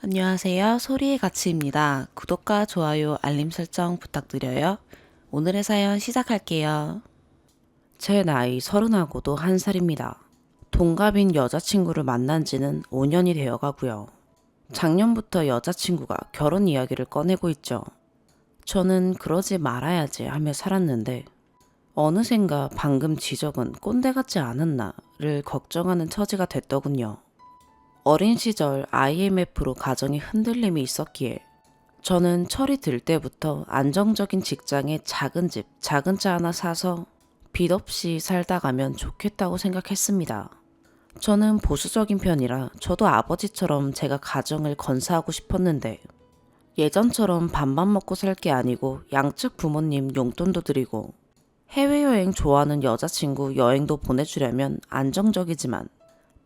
안녕하세요. 소리의 가치입니다. 구독과 좋아요, 알림 설정 부탁드려요. 오늘의 사연 시작할게요. 제 나이 30하고도 1살입니다. 동갑인 여자친구를 만난 지는 5년이 되어 가고요. 작년부터 여자친구가 결혼 이야기를 꺼내고 있죠. 저는 그러지 말아야지 하며 살았는데 어느샌가 방금 지적은 꼰대 같지 않았나를 걱정하는 처지가 됐더군요. 어린 시절 IMF로 가정에 흔들림이 있었기에 저는 철이 들 때부터 안정적인 직장에 작은 집, 작은 차 하나 사서 빚 없이 살다 가면 좋겠다고 생각했습니다. 저는 보수적인 편이라 저도 아버지처럼 제가 가정을 건사하고 싶었는데 예전처럼 밥만 먹고 살 게 아니고 양측 부모님 용돈도 드리고 해외여행 좋아하는 여자친구 여행도 보내주려면 안정적이지만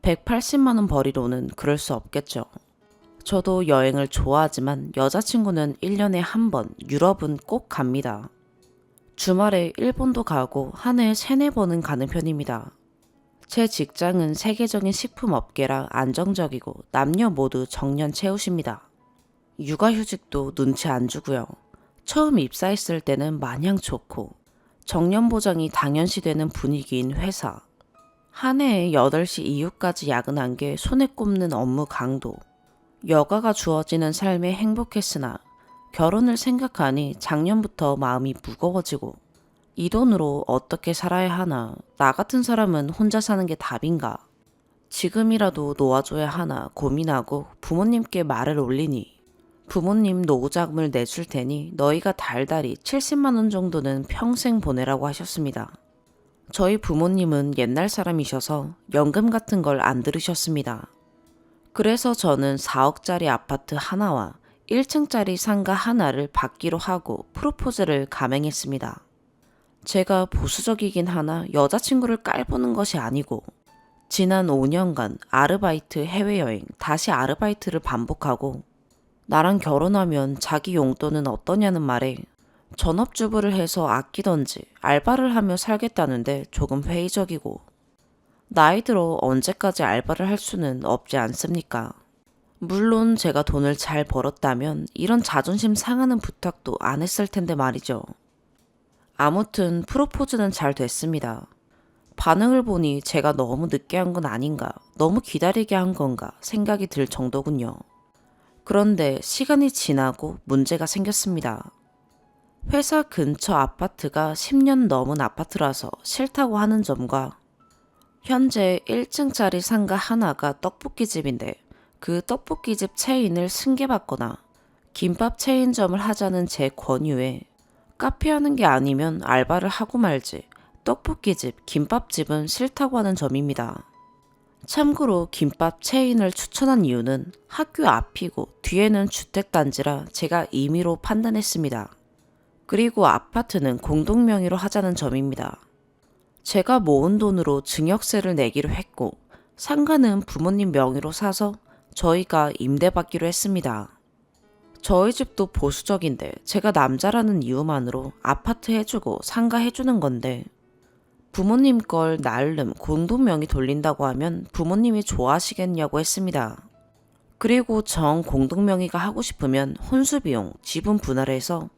180만 원 벌이로는 그럴 수 없겠죠. 저도 여행을 좋아하지만 여자친구는 1년에 한 번 유럽은 꼭 갑니다. 주말에 일본도 가고 한 해에 3, 4번은 가는 편입니다. 제 직장은 세계적인 식품업계라 안정적이고 남녀 모두 정년 채우십니다. 육아휴직도 눈치 안 주고요. 처음 입사했을 때는 마냥 좋고 정년 보장이 당연시되는 분위기인 회사. 한 해에 8시 이후까지 야근한 게 손에 꼽는 업무 강도. 여가가 주어지는 삶에 행복했으나 결혼을 생각하니 작년부터 마음이 무거워지고 이 돈으로 어떻게 살아야 하나, 나 같은 사람은 혼자 사는 게 답인가, 지금이라도 놓아줘야 하나 고민하고 부모님께 말을 올리니 부모님 노후자금을 내줄 테니 너희가 달달이 70만 원 정도는 평생 보내라고 하셨습니다. 저희 부모님은 옛날 사람이셔서 연금 같은 걸 안 들으셨습니다. 그래서 저는 4억짜리 아파트 하나와 1층짜리 상가 하나를 받기로 하고 프로포즈를 감행했습니다. 제가 보수적이긴 하나 여자친구를 깔보는 것이 아니고 지난 5년간 아르바이트 해외여행 다시 아르바이트를 반복하고 나랑 결혼하면 자기 용돈은 어떠냐는 말에 전업주부를 해서 아끼던지 알바를 하며 살겠다는데 조금 회의적이고 나이 들어 언제까지 알바를 할 수는 없지 않습니까? 물론 제가 돈을 잘 벌었다면 이런 자존심 상하는 부탁도 안 했을 텐데 말이죠. 아무튼 프로포즈는 잘 됐습니다. 반응을 보니 제가 너무 늦게 한 건 아닌가, 너무 기다리게 한 건가 생각이 들 정도군요. 그런데 시간이 지나고 문제가 생겼습니다. 회사 근처 아파트가 10년 넘은 아파트라서 싫다고 하는 점과 현재 1층짜리 상가 하나가 떡볶이집인데 그 떡볶이집 체인을 승계받거나 김밥 체인점을 하자는 제 권유에 카페 하는 게 아니면 알바를 하고 말지 떡볶이집, 김밥집은 싫다고 하는 점입니다. 참고로 김밥 체인을 추천한 이유는 학교 앞이고 뒤에는 주택단지라 제가 임의로 판단했습니다. 그리고 아파트는 공동 명의로 하자는 점입니다. 제가 모은 돈으로 증여세를 내기로 했고 상가는 부모님 명의로 사서 저희가 임대받기로 했습니다. 저희 집도 보수적인데 제가 남자라는 이유만으로 아파트 해주고 상가 해주는 건데 부모님 걸 나름 공동 명의 돌린다고 하면 부모님이 좋아하시겠냐고 했습니다. 그리고 정 공동 명의가 하고 싶으면 혼수비용, 지분 분할해서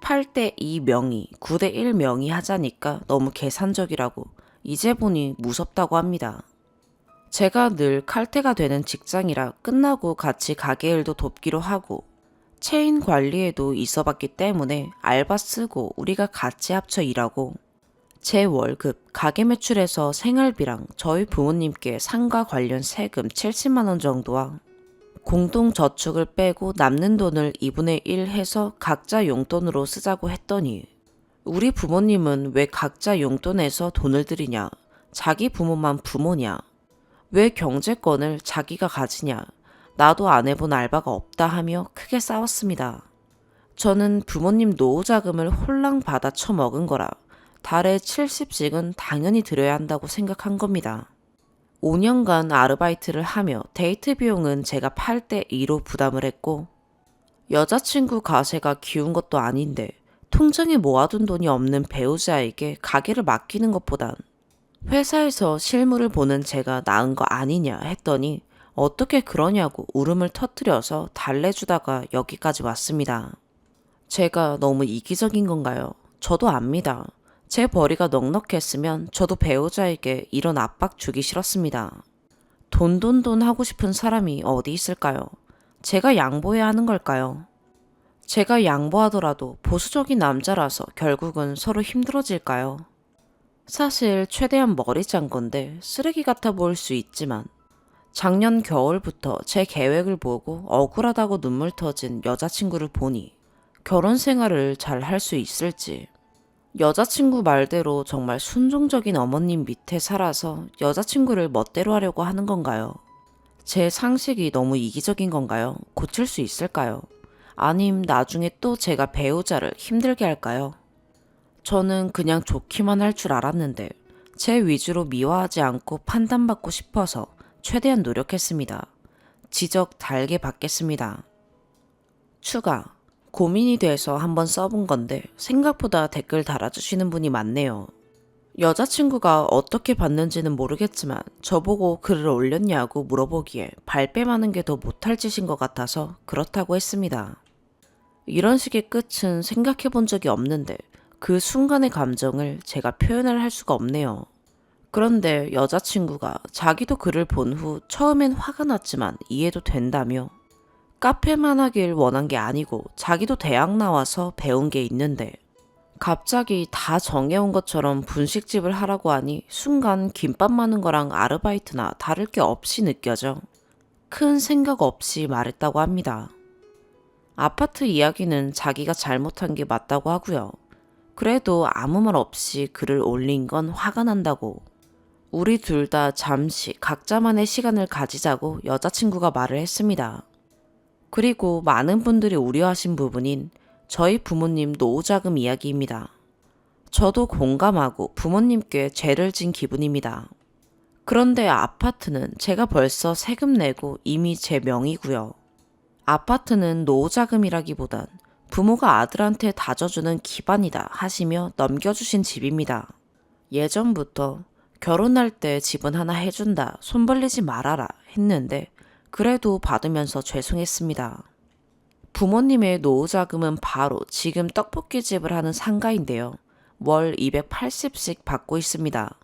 8대 2 명의, 9대 1 명의 하자니까 너무 계산적이라고 이제 보니 무섭다고 합니다. 제가 늘 칼퇴가 되는 직장이라 끝나고 같이 가게 일도 돕기로 하고 체인 관리에도 있어봤기 때문에 알바 쓰고 우리가 같이 합쳐 일하고 제 월급, 가게 매출에서 생활비랑 저희 부모님께 상가 관련 세금 70만 원 정도와 공동 저축을 빼고 남는 돈을 2분의 1 해서 각자 용돈으로 쓰자고 했더니 우리 부모님은 왜 각자 용돈에서 돈을 들이냐? 자기 부모만 부모냐? 왜 경제권을 자기가 가지냐? 나도 안 해본 알바가 없다 하며 크게 싸웠습니다. 저는 부모님 노후자금을 홀랑 받아 처먹은 거라 달에 70씩은 당연히 드려야 한다고 생각한 겁니다. 5년간 아르바이트를 하며 데이트 비용은 제가 8대 2로 부담을 했고 여자친구 가세가 기운 것도 아닌데 통장에 모아둔 돈이 없는 배우자에게 가게를 맡기는 것보단 회사에서 실물을 보는 제가 나은 거 아니냐 했더니 어떻게 그러냐고 울음을 터뜨려서 달래주다가 여기까지 왔습니다. 제가 너무 이기적인 건가요? 저도 압니다. 제 벌이가 넉넉했으면 저도 배우자에게 이런 압박 주기 싫었습니다. 돈 하고 싶은 사람이 어디 있을까요? 제가 양보해야 하는 걸까요? 제가 양보하더라도 보수적인 남자라서 결국은 서로 힘들어질까요? 사실 최대한 머리 짠 건데 쓰레기 같아 보일 수 있지만 작년 겨울부터 제 계획을 보고 억울하다고 눈물 터진 여자친구를 보니 결혼 생활을 잘 할 수 있을지, 여자친구 말대로 정말 순종적인 어머님 밑에 살아서 여자친구를 멋대로 하려고 하는 건가요? 제 상식이 너무 이기적인 건가요? 고칠 수 있을까요? 아님 나중에 또 제가 배우자를 힘들게 할까요? 저는 그냥 좋기만 할 줄 알았는데 제 위주로 미화하지 않고 판단받고 싶어서 최대한 노력했습니다. 지적 달게 받겠습니다. 추가. 고민이 돼서 한번 써본 건데 생각보다 댓글 달아주시는 분이 많네요. 여자친구가 어떻게 봤는지는 모르겠지만 저보고 글을 올렸냐고 물어보기에 발뺌하는 게 더 못할 짓인 것 같아서 그렇다고 했습니다. 이런 식의 끝은 생각해 본 적이 없는데 그 순간의 감정을 제가 표현을 할 수가 없네요. 그런데 여자친구가 자기도 글을 본 후 처음엔 화가 났지만 이해도 된다며 카페만 하길 원한 게 아니고 자기도 대학 나와서 배운 게 있는데 갑자기 다 정해온 것처럼 분식집을 하라고 하니 순간 김밥 마는 거랑 아르바이트나 다를 게 없이 느껴져 큰 생각 없이 말했다고 합니다. 아파트 이야기는 자기가 잘못한 게 맞다고 하고요. 그래도 아무 말 없이 글을 올린 건 화가 난다고. 우리 둘 다 잠시 각자만의 시간을 가지자고 여자친구가 말을 했습니다. 그리고 많은 분들이 우려하신 부분인 저희 부모님 노후자금 이야기입니다. 저도 공감하고 부모님께 죄를 진 기분입니다. 그런데 아파트는 제가 벌써 세금 내고 이미 제 명의고요. 아파트는 노후자금이라기보단 부모가 아들한테 다져주는 기반이다 하시며 넘겨주신 집입니다. 예전부터 결혼할 때 집은 하나 해준다, 손 벌리지 말아라 했는데 그래도 받으면서 죄송했습니다. 부모님의 노후자금은 바로 지금 떡볶이집을 하는 상가인데요. 월 280씩 받고 있습니다.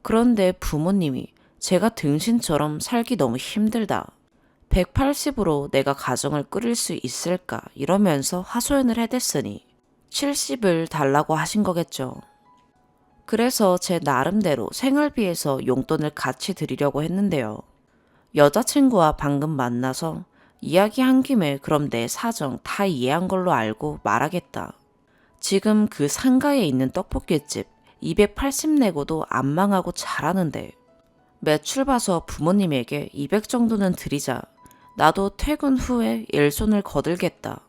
그런데 부모님이 제가 등신처럼 살기 너무 힘들다. 180으로 내가 가정을 꾸릴 수 있을까 이러면서 하소연을 해댔으니 70을 달라고 하신 거겠죠. 그래서 제 나름대로 생활비에서 용돈을 같이 드리려고 했는데요. 여자친구와 방금 만나서 이야기한 김에 그럼 내 사정 다 이해한 걸로 알고 말하겠다. 지금 그 상가에 있는 떡볶이집 280 내고도 안 망하고 잘하는데 매출 봐서 부모님에게 200 정도는 드리자. 나도 퇴근 후에 일손을 거들겠다.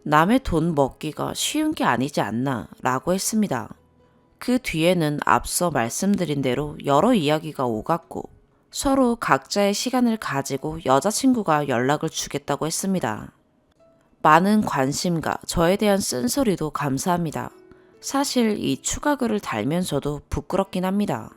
남의 돈 먹기가 쉬운 게 아니지 않나 라고 했습니다. 그 뒤에는 앞서 말씀드린 대로 여러 이야기가 오갔고 서로 각자의 시간을 가지고 여자친구가 연락을 주겠다고 했습니다. 많은 관심과 저에 대한 쓴소리도 감사합니다. 사실 이 추가글을 달면서도 부끄럽긴 합니다.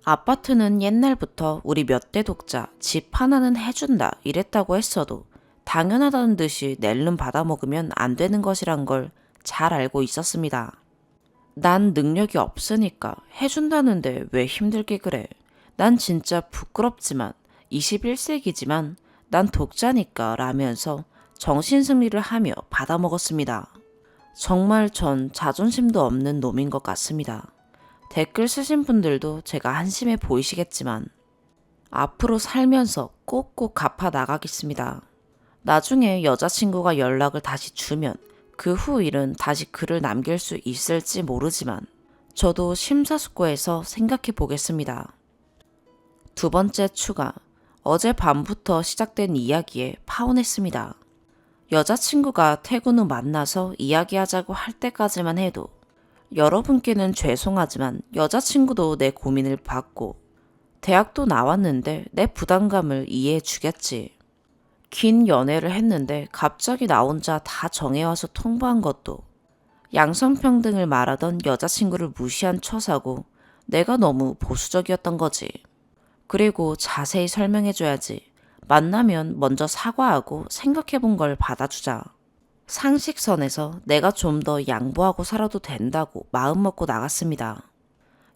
아파트는 옛날부터 우리 몇 대 독자 집 하나는 해준다 이랬다고 했어도 당연하다는 듯이 낼름 받아먹으면 안 되는 것이란 걸 잘 알고 있었습니다. 난 능력이 없으니까 해준다는데 왜 힘들게 그래. 난 진짜 부끄럽지만 21세기지만 난 독자니까 라면서 정신승리를 하며 받아먹었습니다. 정말 전 자존심도 없는 놈인 것 같습니다. 댓글 쓰신 분들도 제가 한심해 보이시겠지만 앞으로 살면서 꼭꼭 갚아 나가겠습니다. 나중에 여자친구가 연락을 다시 주면 그 후 일은 다시 글을 남길 수 있을지 모르지만 저도 심사숙고해서 생각해 보겠습니다. 두 번째 추가. 어제 밤부터 시작된 이야기에 파혼했습니다. 여자친구가 퇴근 후 만나서 이야기하자고 할 때까지만 해도 여러분께는 죄송하지만 여자친구도 내 고민을 봤고 대학도 나왔는데 내 부담감을 이해해 주겠지. 긴 연애를 했는데 갑자기 나 혼자 다 정해와서 통보한 것도 양성평등을 말하던 여자친구를 무시한 처사고 내가 너무 보수적이었던 거지. 그리고 자세히 설명해줘야지. 만나면 먼저 사과하고 생각해본 걸 받아주자. 상식선에서 내가 좀 더 양보하고 살아도 된다고 마음먹고 나갔습니다.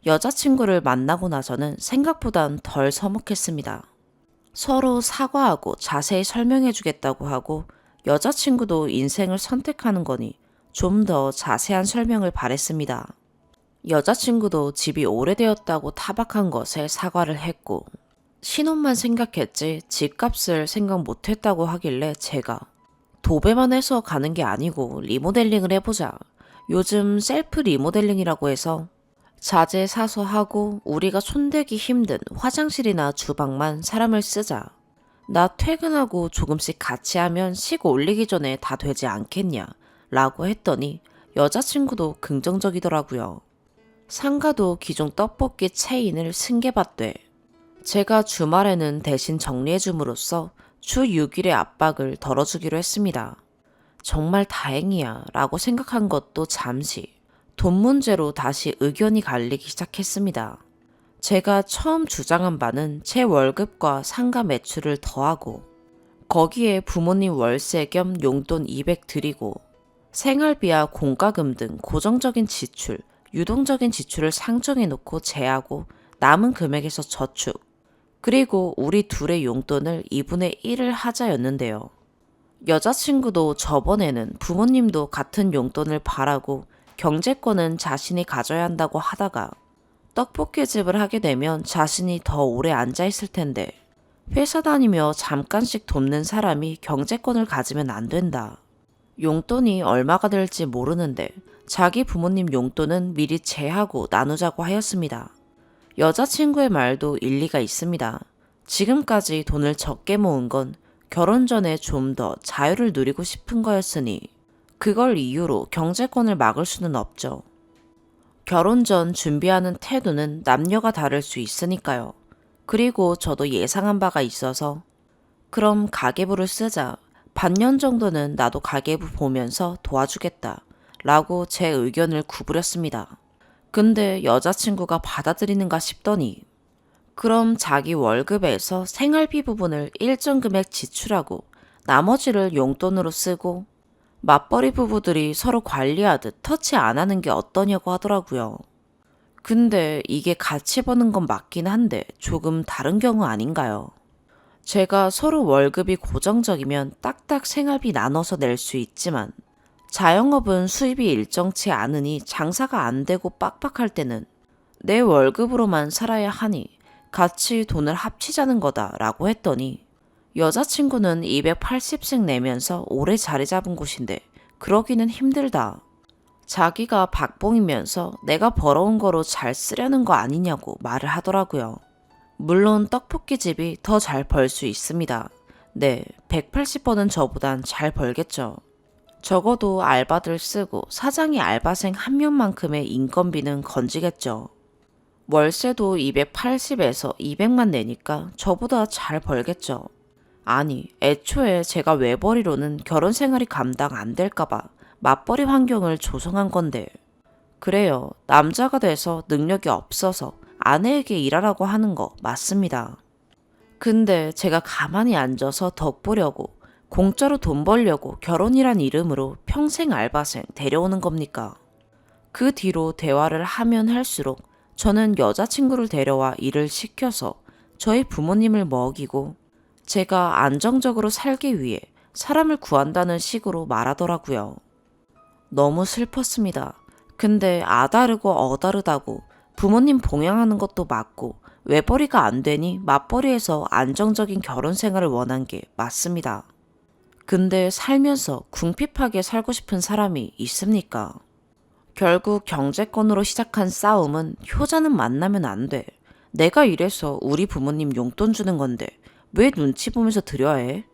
여자친구를 만나고 나서는 생각보단 덜 서먹했습니다. 서로 사과하고 자세히 설명해주겠다고 하고 여자친구도 인생을 선택하는 거니 좀 더 자세한 설명을 바랬습니다. 여자친구도 집이 오래되었다고 타박한 것에 사과를 했고 신혼만 생각했지 집값을 생각 못했다고 하길래 제가 도배만 해서 가는 게 아니고 리모델링을 해보자. 요즘 셀프 리모델링이라고 해서 자재 사서 하고 우리가 손대기 힘든 화장실이나 주방만 사람을 쓰자. 나 퇴근하고 조금씩 같이 하면 식 올리기 전에 다 되지 않겠냐 라고 했더니 여자친구도 긍정적이더라고요. 상가도 기존 떡볶이 체인을 승계받되 제가 주말에는 대신 정리해줌으로써 주 6일의 압박을 덜어주기로 했습니다. 정말 다행이야 라고 생각한 것도 잠시 돈 문제로 다시 의견이 갈리기 시작했습니다. 제가 처음 주장한 바는 제 월급과 상가 매출을 더하고 거기에 부모님 월세 겸 용돈 200 드리고 생활비와 공과금 등 고정적인 지출, 유동적인 지출을 상정해 놓고 제하고 남은 금액에서 저축, 그리고 우리 둘의 용돈을 2분의 1을 하자였는데요. 여자친구도 저번에는 부모님도 같은 용돈을 바라고 경제권은 자신이 가져야 한다고 하다가 떡볶이집을 하게 되면 자신이 더 오래 앉아있을 텐데 회사 다니며 잠깐씩 돕는 사람이 경제권을 가지면 안 된다. 용돈이 얼마가 될지 모르는데 자기 부모님 용돈은 미리 제하고 나누자고 하였습니다. 여자친구의 말도 일리가 있습니다. 지금까지 돈을 적게 모은 건 결혼 전에 좀 더 자유를 누리고 싶은 거였으니 그걸 이유로 경제권을 막을 수는 없죠. 결혼 전 준비하는 태도는 남녀가 다를 수 있으니까요. 그리고 저도 예상한 바가 있어서 그럼 가계부를 쓰자. 반년 정도는 나도 가계부 보면서 도와주겠다 라고 제 의견을 구부렸습니다. 근데 여자친구가 받아들이는가 싶더니 그럼 자기 월급에서 생활비 부분을 일정 금액 지출하고 나머지를 용돈으로 쓰고 맞벌이 부부들이 서로 관리하듯 터치 안 하는 게 어떠냐고 하더라고요. 근데 이게 같이 버는 건 맞긴 한데 조금 다른 경우 아닌가요? 제가 서로 월급이 고정적이면 딱딱 생활비 나눠서 낼 수 있지만 자영업은 수입이 일정치 않으니 장사가 안 되고 빡빡할 때는 내 월급으로만 살아야 하니 같이 돈을 합치자는 거다 라고 했더니 여자친구는 280씩 내면서 오래 자리 잡은 곳인데 그러기는 힘들다. 자기가 박봉이면서 내가 벌어온 거로 잘 쓰려는 거 아니냐고 말을 하더라고요. 물론 떡볶이집이 더 잘 벌 수 있습니다. 네, 180 버는 저보단 잘 벌겠죠. 적어도 알바들 쓰고 사장이 알바생 한 명만큼의 인건비는 건지겠죠. 월세도 280에서 200만 내니까 저보다 잘 벌겠죠. 아니, 애초에 제가 외벌이로는 결혼 생활이 감당 안 될까봐 맞벌이 환경을 조성한 건데. 그래요, 남자가 돼서 능력이 없어서 아내에게 일하라고 하는 거 맞습니다. 근데 제가 가만히 앉아서 덕 보려고 공짜로 돈 벌려고 결혼이란 이름으로 평생 알바생 데려오는 겁니까? 그 뒤로 대화를 하면 할수록 저는 여자친구를 데려와 일을 시켜서 저희 부모님을 먹이고 제가 안정적으로 살기 위해 사람을 구한다는 식으로 말하더라고요. 너무 슬펐습니다. 근데 아다르고 어다르다고 부모님 봉양하는 것도 맞고 외벌이가 안 되니 맞벌이에서 안정적인 결혼 생활을 원한 게 맞습니다. 근데 살면서 궁핍하게 살고 싶은 사람이 있습니까? 결국 경제권으로 시작한 싸움은 효자는 만나면 안 돼. 내가 이래서 우리 부모님 용돈 주는 건데 왜 눈치 보면서 드려야 해?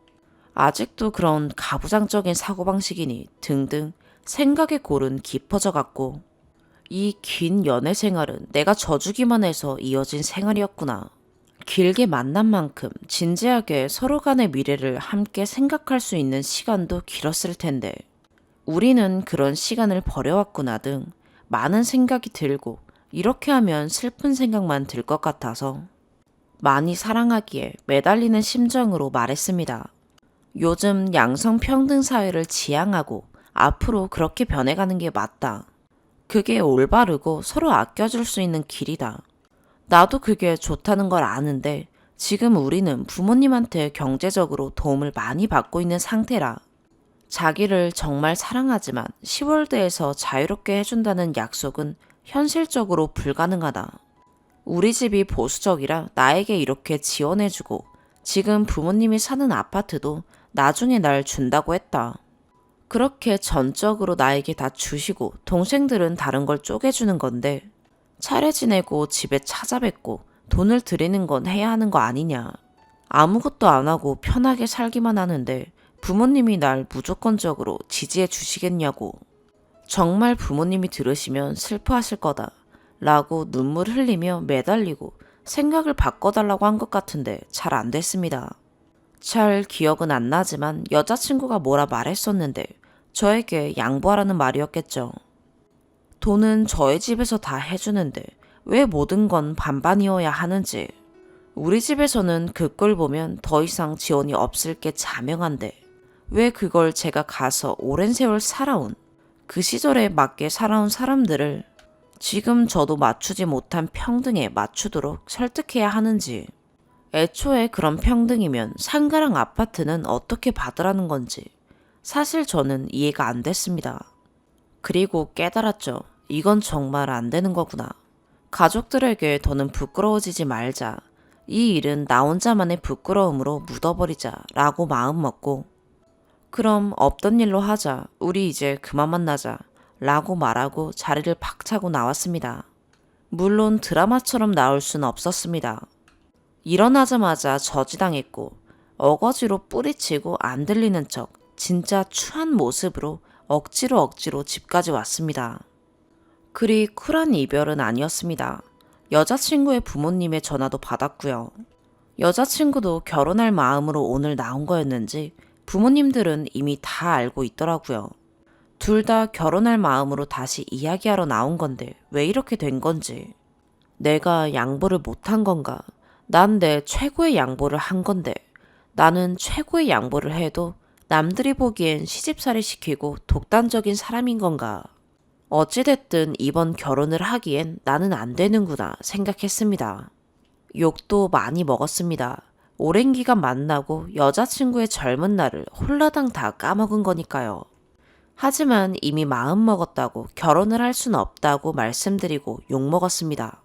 아직도 그런 가부장적인 사고방식이니 등등 생각의 골은 깊어져 갔고 이 긴 연애 생활은 내가 져주기만 해서 이어진 생활이었구나. 길게 만난 만큼 진지하게 서로 간의 미래를 함께 생각할 수 있는 시간도 길었을 텐데 우리는 그런 시간을 버려왔구나 등 많은 생각이 들고 이렇게 하면 슬픈 생각만 들 것 같아서 많이 사랑하기에 매달리는 심정으로 말했습니다. 요즘 양성평등 사회를 지향하고 앞으로 그렇게 변해가는 게 맞다. 그게 올바르고 서로 아껴줄 수 있는 길이다. 나도 그게 좋다는 걸 아는데 지금 우리는 부모님한테 경제적으로 도움을 많이 받고 있는 상태라 자기를 정말 사랑하지만 시월드에서 자유롭게 해준다는 약속은 현실적으로 불가능하다. 우리 집이 보수적이라 나에게 이렇게 지원해주고 지금 부모님이 사는 아파트도 나중에 날 준다고 했다. 그렇게 전적으로 나에게 다 주시고 동생들은 다른 걸 쪼개주는 건데 차례 지내고 집에 찾아뵙고 돈을 드리는 건 해야 하는 거 아니냐. 아무것도 안 하고 편하게 살기만 하는데 부모님이 날 무조건적으로 지지해 주시겠냐고. 정말 부모님이 들으시면 슬퍼하실 거다. 라고 눈물 흘리며 매달리고 생각을 바꿔달라고 한 것 같은데 잘 안 됐습니다. 잘 기억은 안 나지만 여자친구가 뭐라 말했었는데 저에게 양보하라는 말이었겠죠. 돈은 저희 집에서 다 해주는데 왜 모든 건 반반이어야 하는지. 우리 집에서는 그 꼴 보면 더 이상 지원이 없을 게 자명한데 왜 그걸 제가 가서 오랜 세월 살아온 그 시절에 맞게 살아온 사람들을 지금 저도 맞추지 못한 평등에 맞추도록 설득해야 하는지. 애초에 그런 평등이면 상가랑 아파트는 어떻게 받으라는 건지 사실 저는 이해가 안 됐습니다. 그리고 깨달았죠. 이건 정말 안 되는 거구나. 가족들에게 더는 부끄러워지지 말자. 이 일은 나 혼자만의 부끄러움으로 묻어버리자 라고 마음먹고 그럼 없던 일로 하자. 우리 이제 그만 만나자. 라고 말하고 자리를 박차고 나왔습니다. 물론 드라마처럼 나올 수는 없었습니다. 일어나자마자 저지당했고 어거지로 뿌리치고 안 들리는 척 진짜 추한 모습으로 억지로 집까지 왔습니다. 그리 쿨한 이별은 아니었습니다. 여자친구의 부모님의 전화도 받았고요. 여자친구도 결혼할 마음으로 오늘 나온 거였는지 부모님들은 이미 다 알고 있더라고요. 둘 다 결혼할 마음으로 다시 이야기하러 나온 건데 왜 이렇게 된 건지. 내가 양보를 못한 건가? 난 내 최고의 양보를 한 건데 나는 최고의 양보를 해도 남들이 보기엔 시집살이 시키고 독단적인 사람인 건가? 어찌됐든 이번 결혼을 하기엔 나는 안 되는구나 생각했습니다. 욕도 많이 먹었습니다. 오랜 기간 만나고 여자친구의 젊은 날을 홀라당 다 까먹은 거니까요. 하지만 이미 마음 먹었다고 결혼을 할 수는 없다고 말씀드리고 욕먹었습니다.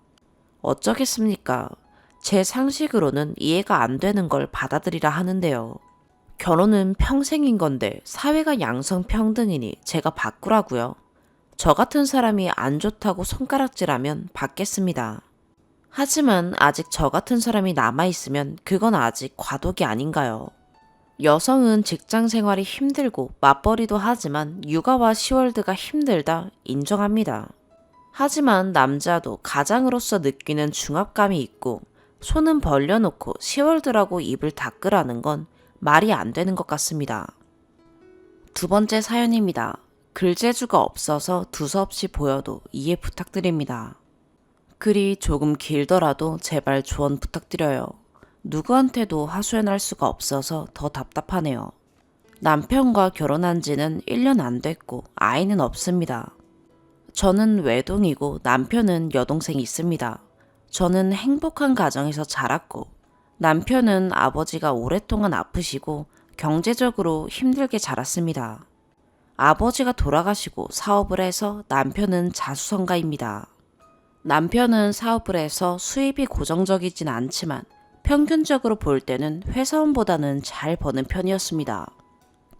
어쩌겠습니까? 제 상식으로는 이해가 안 되는 걸 받아들이라 하는데요. 결혼은 평생인 건데 사회가 양성평등이니 제가 바꾸라고요. 저 같은 사람이 안 좋다고 손가락질하면 받겠습니다. 하지만 아직 저 같은 사람이 남아있으면 그건 아직 과도기 아닌가요? 여성은 직장 생활이 힘들고 맞벌이도 하지만 육아와 시월드가 힘들다 인정합니다. 하지만 남자도 가장으로서 느끼는 중압감이 있고 손은 벌려놓고 시월드라고 입을 닦으라는 건 말이 안 되는 것 같습니다. 두 번째 사연입니다. 글재주가 없어서 두서없이 보여도 이해 부탁드립니다. 글이 조금 길더라도 제발 조언 부탁드려요. 누구한테도 하소연할 수가 없어서 더 답답하네요. 남편과 결혼한 지는 1년 안 됐고 아이는 없습니다. 저는 외동이고 남편은 여동생이 있습니다. 저는 행복한 가정에서 자랐고 남편은 아버지가 오랫동안 아프시고 경제적으로 힘들게 자랐습니다. 아버지가 돌아가시고 사업을 해서 남편은 자수성가입니다. 남편은 사업을 해서 수입이 고정적이진 않지만 평균적으로 볼 때는 회사원보다는 잘 버는 편이었습니다.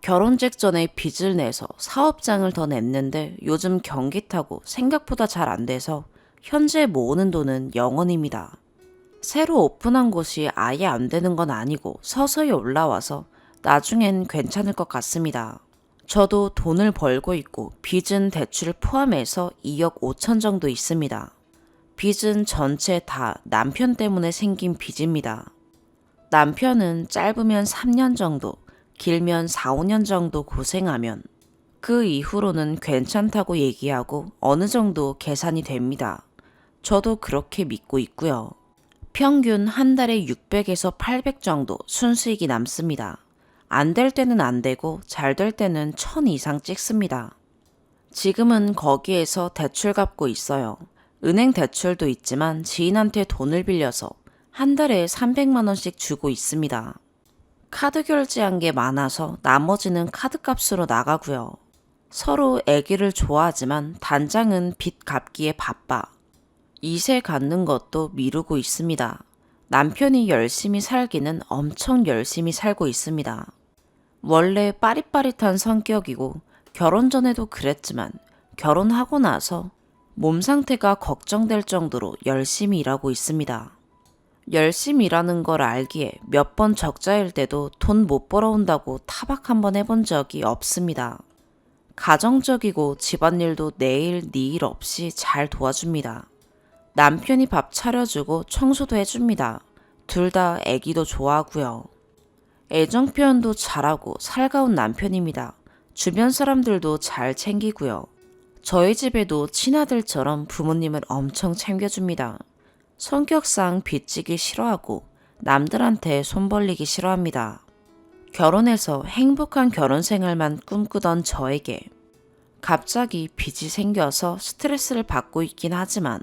결혼 직전에 빚을 내서 사업장을 더 냈는데 요즘 경기 타고 생각보다 잘 안 돼서 현재 모으는 돈은 0원입니다. 새로 오픈한 곳이 아예 안 되는 건 아니고 서서히 올라와서 나중엔 괜찮을 것 같습니다. 저도 돈을 벌고 있고 빚은 대출을 포함해서 2억 5천 정도 있습니다. 빚은 전체 다 남편 때문에 생긴 빚입니다. 남편은 짧으면 3년 정도, 길면 4, 5년 정도 고생하면 그 이후로는 괜찮다고 얘기하고 어느 정도 계산이 됩니다. 저도 그렇게 믿고 있고요. 평균 한 달에 600에서 800 정도 순수익이 남습니다. 안 될 때는 안 되고 잘 될 때는 1000 이상 찍습니다. 지금은 거기에서 대출 갚고 있어요. 은행 대출도 있지만 지인한테 돈을 빌려서 한 달에 300만 원씩 주고 있습니다. 카드 결제한 게 많아서 나머지는 카드 값으로 나가고요. 서로 애기를 좋아하지만 단장은 빚 갚기에 바빠. 이세 갖는 것도 미루고 있습니다. 남편이 열심히 살기는 엄청 열심히 살고 있습니다. 원래 빠릿빠릿한 성격이고 결혼 전에도 그랬지만 결혼하고 나서 몸 상태가 걱정될 정도로 열심히 일하고 있습니다. 열심히 일하는 걸 알기에 몇 번 적자일 때도 돈 못 벌어온다고 타박 한번 해본 적이 없습니다. 가정적이고 집안일도 내일 니일 없이 잘 도와줍니다. 남편이 밥 차려주고 청소도 해줍니다. 둘 다 애기도 좋아하고요. 애정 표현도 잘하고 살가운 남편입니다. 주변 사람들도 잘 챙기고요. 저희 집에도 친아들처럼 부모님을 엄청 챙겨줍니다. 성격상 빚지기 싫어하고 남들한테 손 벌리기 싫어합니다. 결혼해서 행복한 결혼 생활만 꿈꾸던 저에게 갑자기 빚이 생겨서 스트레스를 받고 있긴 하지만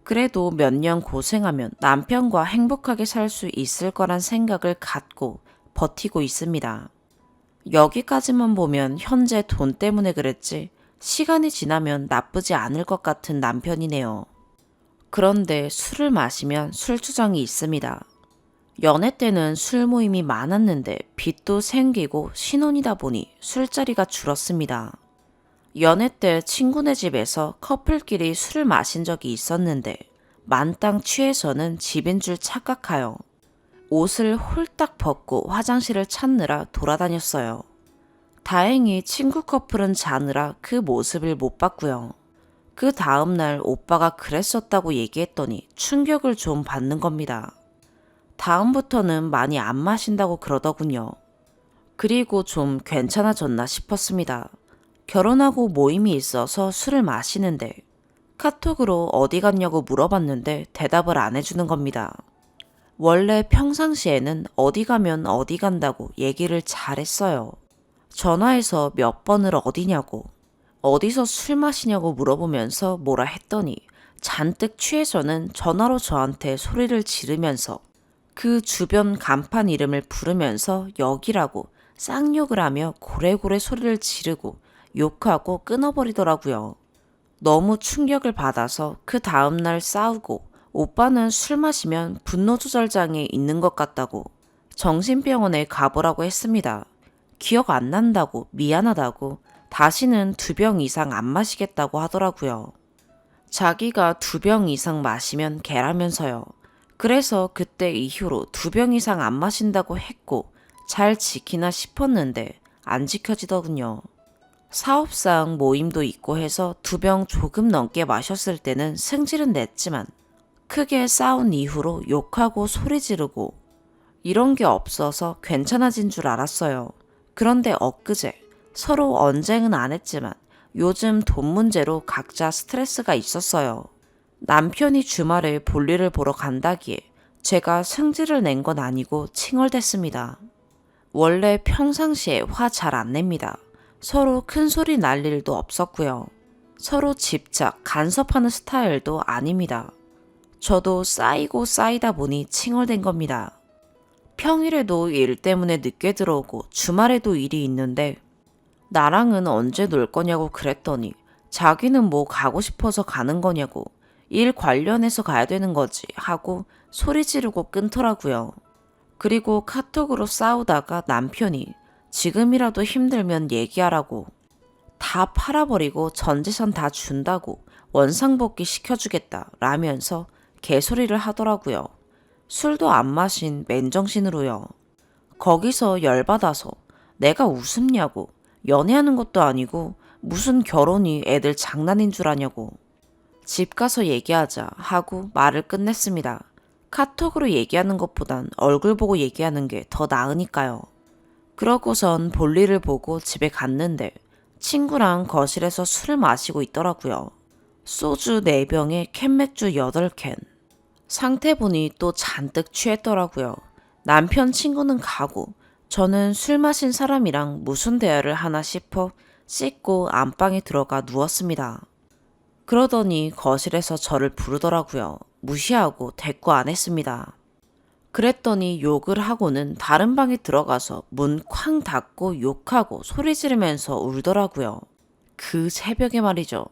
그래도 몇 년 고생하면 남편과 행복하게 살 수 있을 거란 생각을 갖고 버티고 있습니다. 여기까지만 보면 현재 돈 때문에 그랬지 시간이 지나면 나쁘지 않을 것 같은 남편이네요. 그런데 술을 마시면 술주정이 있습니다. 연애 때는 술 모임이 많았는데 빚도 생기고 신혼이다 보니 술자리가 줄었습니다. 연애 때 친구네 집에서 커플끼리 술을 마신 적이 있었는데 만땅 취해서는 집인 줄 착각하여 옷을 홀딱 벗고 화장실을 찾느라 돌아다녔어요. 다행히 친구 커플은 자느라 그 모습을 못 봤고요. 그 다음날 오빠가 그랬었다고 얘기했더니 충격을 좀 받는 겁니다. 다음부터는 많이 안 마신다고 그러더군요. 그리고 좀 괜찮아졌나 싶었습니다. 결혼하고 모임이 있어서 술을 마시는데 카톡으로 어디 갔냐고 물어봤는데 대답을 안 해주는 겁니다. 원래 평상시에는 어디 가면 어디 간다고 얘기를 잘했어요. 전화해서 몇 번을 어디냐고 어디서 술 마시냐고 물어보면서 뭐라 했더니 잔뜩 취해서는 전화로 저한테 소리를 지르면서 그 주변 간판 이름을 부르면서 여기라고 쌍욕을 하며 고래고래 소리를 지르고 욕하고 끊어버리더라고요. 너무 충격을 받아서 그 다음날 싸우고 오빠는 술 마시면 분노 조절장애 있는 것 같다고 정신병원에 가보라고 했습니다. 기억 안 난다고 미안하다고 다시는 2병 이상 안 마시겠다고 하더라고요. 자기가 2병 이상 마시면 개라면서요. 그래서 그때 이후로 2병 이상 안 마신다고 했고 잘 지키나 싶었는데 안 지켜지더군요. 사업상 모임도 있고 해서 2병 조금 넘게 마셨을 때는 승질은 냈지만 크게 싸운 이후로 욕하고 소리 지르고 이런 게 없어서 괜찮아진 줄 알았어요. 그런데 엊그제 서로 언쟁은 안 했지만 요즘 돈 문제로 각자 스트레스가 있었어요. 남편이 주말에 볼일을 보러 간다기에 제가 승질을 낸 건 아니고 칭얼댔습니다. 원래 평상시에 화 잘 안 냅니다. 서로 큰 소리 날 일도 없었고요. 서로 집착, 간섭하는 스타일도 아닙니다. 저도 쌓이고 쌓이다 보니 칭얼댄 겁니다. 평일에도 일 때문에 늦게 들어오고 주말에도 일이 있는데 나랑은 언제 놀 거냐고 그랬더니 자기는 뭐 가고 싶어서 가는 거냐고 일 관련해서 가야 되는 거지 하고 소리 지르고 끊더라고요. 그리고 카톡으로 싸우다가 남편이 지금이라도 힘들면 얘기하라고 다 팔아버리고 전 재산 다 준다고 원상복귀 시켜주겠다 라면서 개소리를 하더라고요. 술도 안 마신 맨정신으로요. 거기서 열받아서 내가 우습냐고 연애하는 것도 아니고 무슨 결혼이 애들 장난인 줄 아냐고 집 가서 얘기하자 하고 말을 끝냈습니다. 카톡으로 얘기하는 것보단 얼굴 보고 얘기하는 게 더 나으니까요. 그러고선 볼일을 보고 집에 갔는데 친구랑 거실에서 술을 마시고 있더라고요. 소주 4병에 캔맥주 8캔. 상태 보니 또 잔뜩 취했더라고요. 남편 친구는 가고 저는 술 마신 사람이랑 무슨 대화를 하나 싶어 씻고 안방에 들어가 누웠습니다. 그러더니 거실에서 저를 부르더라고요. 무시하고 대꾸 안 했습니다. 그랬더니 욕을 하고는 다른 방에 들어가서 문 쾅 닫고 욕하고 소리 지르면서 울더라고요. 그 새벽에 말이죠.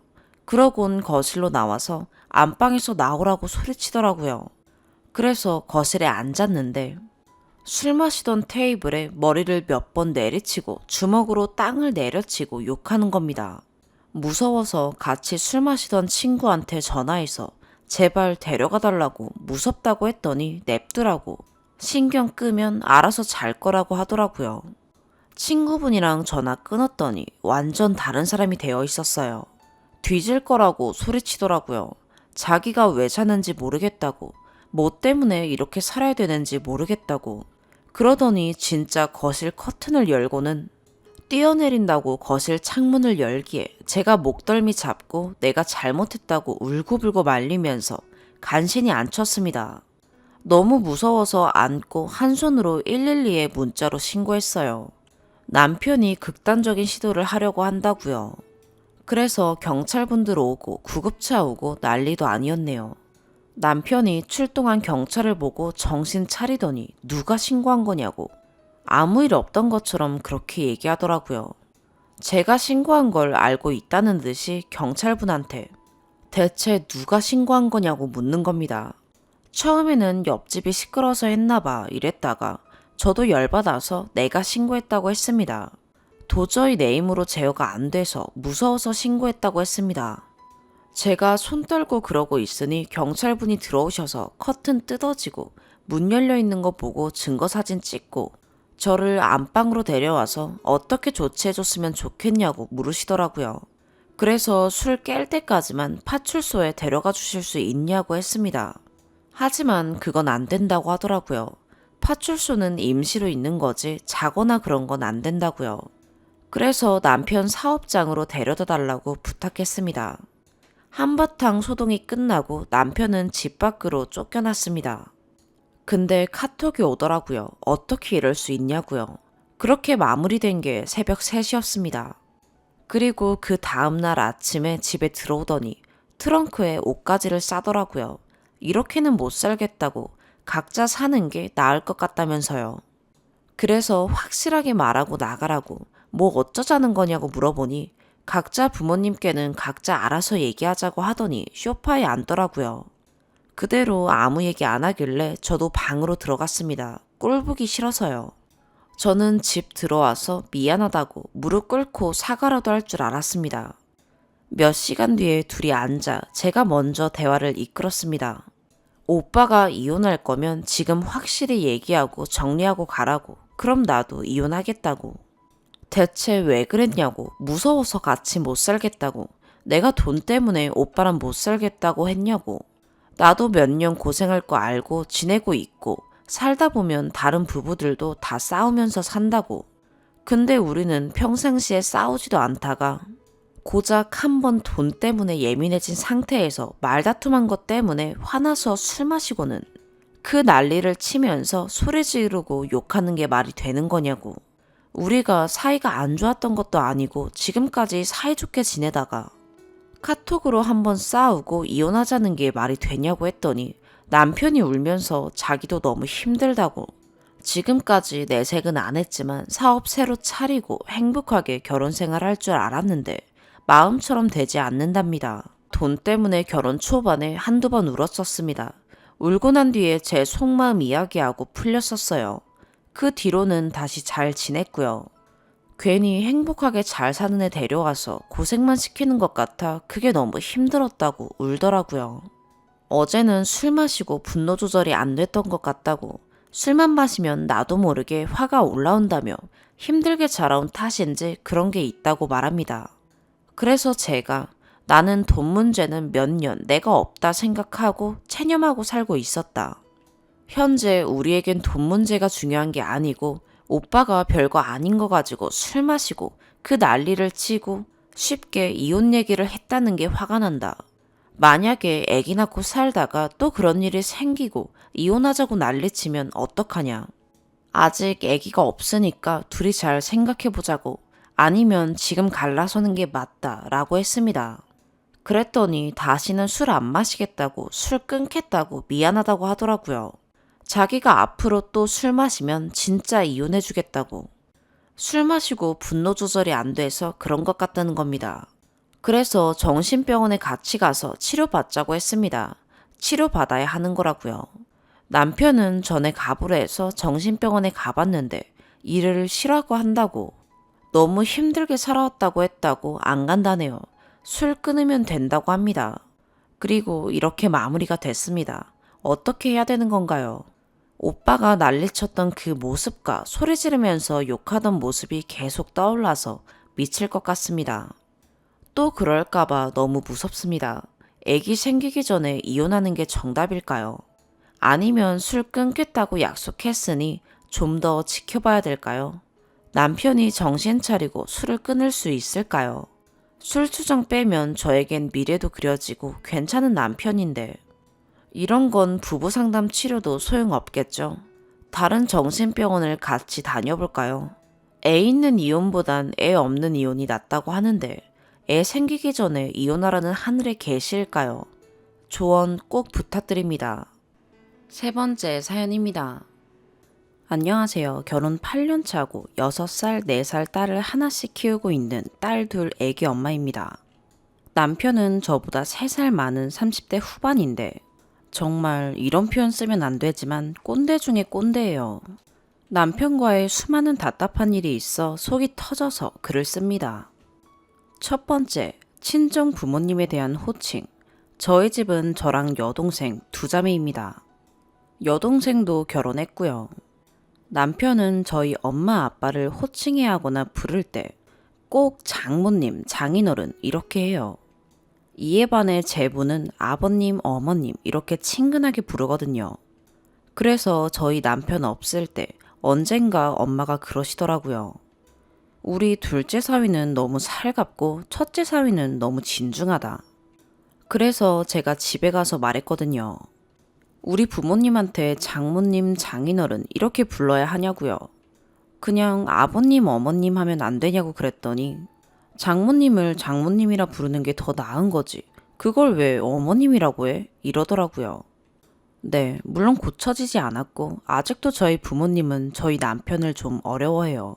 그러곤 거실로 나와서 안방에서 나오라고 소리치더라고요. 그래서 거실에 앉았는데 술 마시던 테이블에 머리를 몇 번 내리치고 주먹으로 땅을 내려치고 욕하는 겁니다. 무서워서 같이 술 마시던 친구한테 전화해서 제발 데려가 달라고 무섭다고 했더니 냅두라고 신경 끄면 알아서 잘 거라고 하더라고요. 친구분이랑 전화 끊었더니 완전 다른 사람이 되어 있었어요. 뒤질 거라고 소리치더라고요. 자기가 왜 사는지 모르겠다고, 뭐 때문에 이렇게 살아야 되는지 모르겠다고. 그러더니 진짜 거실 커튼을 열고는 뛰어내린다고 거실 창문을 열기에 제가 목덜미 잡고 내가 잘못했다고 울고불고 말리면서 간신히 앉혔습니다. 너무 무서워서 안고 한 손으로 112에 문자로 신고했어요. 남편이 극단적인 시도를 하려고 한다고요. 그래서 경찰분들 오고 구급차 오고 난리도 아니었네요. 남편이 출동한 경찰을 보고 정신 차리더니 누가 신고한 거냐고 아무 일 없던 것처럼 그렇게 얘기하더라고요. 제가 신고한 걸 알고 있다는 듯이 경찰분한테 대체 누가 신고한 거냐고 묻는 겁니다. 처음에는 옆집이 시끄러워서 했나봐 이랬다가 저도 열받아서 내가 신고했다고 했습니다. 도저히 내 힘으로 제어가 안 돼서 무서워서 신고했다고 했습니다. 제가 손 떨고 그러고 있으니 경찰분이 들어오셔서 커튼 뜯어지고 문 열려 있는 거 보고 증거 사진 찍고 저를 안방으로 데려와서 어떻게 조치해줬으면 좋겠냐고 물으시더라고요. 그래서 술 깰 때까지만 파출소에 데려가 주실 수 있냐고 했습니다. 하지만 그건 안 된다고 하더라고요. 파출소는 임시로 있는 거지 자거나 그런 건 안 된다고요. 그래서 남편 사업장으로 데려다 달라고 부탁했습니다. 한바탕 소동이 끝나고 남편은 집 밖으로 쫓겨났습니다. 근데 카톡이 오더라고요. 어떻게 이럴 수 있냐고요. 그렇게 마무리된 게 새벽 3시였습니다. 그리고 그 다음날 아침에 집에 들어오더니 트렁크에 옷가지를 싸더라고요. 이렇게는 못 살겠다고 각자 사는 게 나을 것 같다면서요. 그래서 확실하게 말하고 나가라고 뭐 어쩌자는 거냐고 물어보니 각자 부모님께는 각자 알아서 얘기하자고 하더니 소파에 앉더라고요. 그대로 아무 얘기 안 하길래 저도 방으로 들어갔습니다. 꼴보기 싫어서요. 저는 집 들어와서 미안하다고 무릎 꿇고 사과라도 할 줄 알았습니다. 몇 시간 뒤에 둘이 앉아 제가 먼저 대화를 이끌었습니다. 오빠가 이혼할 거면 지금 확실히 얘기하고 정리하고 가라고. 그럼 나도 이혼하겠다고. 대체 왜 그랬냐고. 무서워서 같이 못 살겠다고. 내가 돈 때문에 오빠랑 못 살겠다고 했냐고. 나도 몇 년 고생할 거 알고 지내고 있고 살다 보면 다른 부부들도 다 싸우면서 산다고. 근데 우리는 평상시에 싸우지도 않다가 고작 한 번 돈 때문에 예민해진 상태에서 말다툼한 것 때문에 화나서 술 마시고는 그 난리를 치면서 소리 지르고 욕하는 게 말이 되는 거냐고. 우리가 사이가 안 좋았던 것도 아니고 지금까지 사이좋게 지내다가 카톡으로 한번 싸우고 이혼하자는 게 말이 되냐고 했더니 남편이 울면서 자기도 너무 힘들다고. 지금까지 내색은 안 했지만 사업 새로 차리고 행복하게 결혼 생활할 줄 알았는데 마음처럼 되지 않는답니다. 돈 때문에 결혼 초반에 한두 번 울었었습니다. 울고 난 뒤에 제 속마음 이야기하고 풀렸었어요. 그 뒤로는 다시 잘 지냈고요. 괜히 행복하게 잘 사는 애 데려와서 고생만 시키는 것 같아 그게 너무 힘들었다고 울더라고요. 어제는 술 마시고 분노 조절이 안 됐던 것 같다고 술만 마시면 나도 모르게 화가 올라온다며 힘들게 자라온 탓인지 그런 게 있다고 말합니다. 그래서 제가 나는 돈 문제는 몇 년 내가 없다 생각하고 체념하고 살고 있었다. 현재 우리에겐 돈 문제가 중요한 게 아니고 오빠가 별거 아닌 거 가지고 술 마시고 그 난리를 치고 쉽게 이혼 얘기를 했다는 게 화가 난다. 만약에 애기 낳고 살다가 또 그런 일이 생기고 이혼하자고 난리치면 어떡하냐. 아직 애기가 없으니까 둘이 잘 생각해보자고, 아니면 지금 갈라서는 게 맞다 라고 했습니다. 그랬더니 다시는 술 안 마시겠다고, 술 끊겠다고 미안하다고 하더라고요. 자기가 앞으로 또 술 마시면 진짜 이혼해주겠다고. 술 마시고 분노 조절이 안 돼서 그런 것 같다는 겁니다. 그래서 정신병원에 같이 가서 치료받자고 했습니다. 치료받아야 하는 거라고요. 남편은 전에 가보려 해서 정신병원에 가봤는데 일을 쉬라고 한다고, 너무 힘들게 살아왔다고 했다고 안 간다네요. 술 끊으면 된다고 합니다. 그리고 이렇게 마무리가 됐습니다. 어떻게 해야 되는 건가요? 오빠가 난리쳤던 그 모습과 소리 지르면서 욕하던 모습이 계속 떠올라서 미칠 것 같습니다. 또 그럴까봐 너무 무섭습니다. 애기 생기기 전에 이혼하는 게 정답일까요? 아니면 술 끊겠다고 약속했으니 좀 더 지켜봐야 될까요? 남편이 정신 차리고 술을 끊을 수 있을까요? 술 투정 빼면 저에겐 미래도 그려지고 괜찮은 남편인데, 이런 건 부부 상담 치료도 소용없겠죠? 다른 정신병원을 같이 다녀볼까요? 애 있는 이혼보단 애 없는 이혼이 낫다고 하는데, 애 생기기 전에 이혼하라는 하늘의 계시일까요? 조언 꼭 부탁드립니다. 세 번째 사연입니다. 안녕하세요. 결혼 8년 차고 6살, 4살 딸을 하나씩 키우고 있는 딸 둘 애기 엄마입니다. 남편은 저보다 3살 많은 30대 후반인데, 정말 이런 표현 쓰면 안 되지만 꼰대 중에 꼰대예요. 남편과의 수많은 답답한 일이 있어 속이 터져서 글을 씁니다. 첫 번째, 친정 부모님에 대한 호칭. 저희 집은 저랑 여동생 두 자매입니다. 여동생도 결혼했고요. 남편은 저희 엄마 아빠를 호칭해 하거나 부를 때 꼭 장모님, 장인어른 이렇게 해요. 이에 반해 제 부는 아버님, 어머님 이렇게 친근하게 부르거든요. 그래서 저희 남편 없을 때 언젠가 엄마가 그러시더라고요. 우리 둘째 사위는 너무 살갑고 첫째 사위는 너무 진중하다. 그래서 제가 집에 가서 말했거든요. 우리 부모님한테 장모님, 장인어른 이렇게 불러야 하냐고요. 그냥 아버님, 어머님 하면 안 되냐고 그랬더니 장모님을 장모님이라 부르는 게 더 나은 거지. 그걸 왜 어머님이라고 해? 이러더라고요. 네, 물론 고쳐지지 않았고 아직도 저희 부모님은 저희 남편을 좀 어려워해요.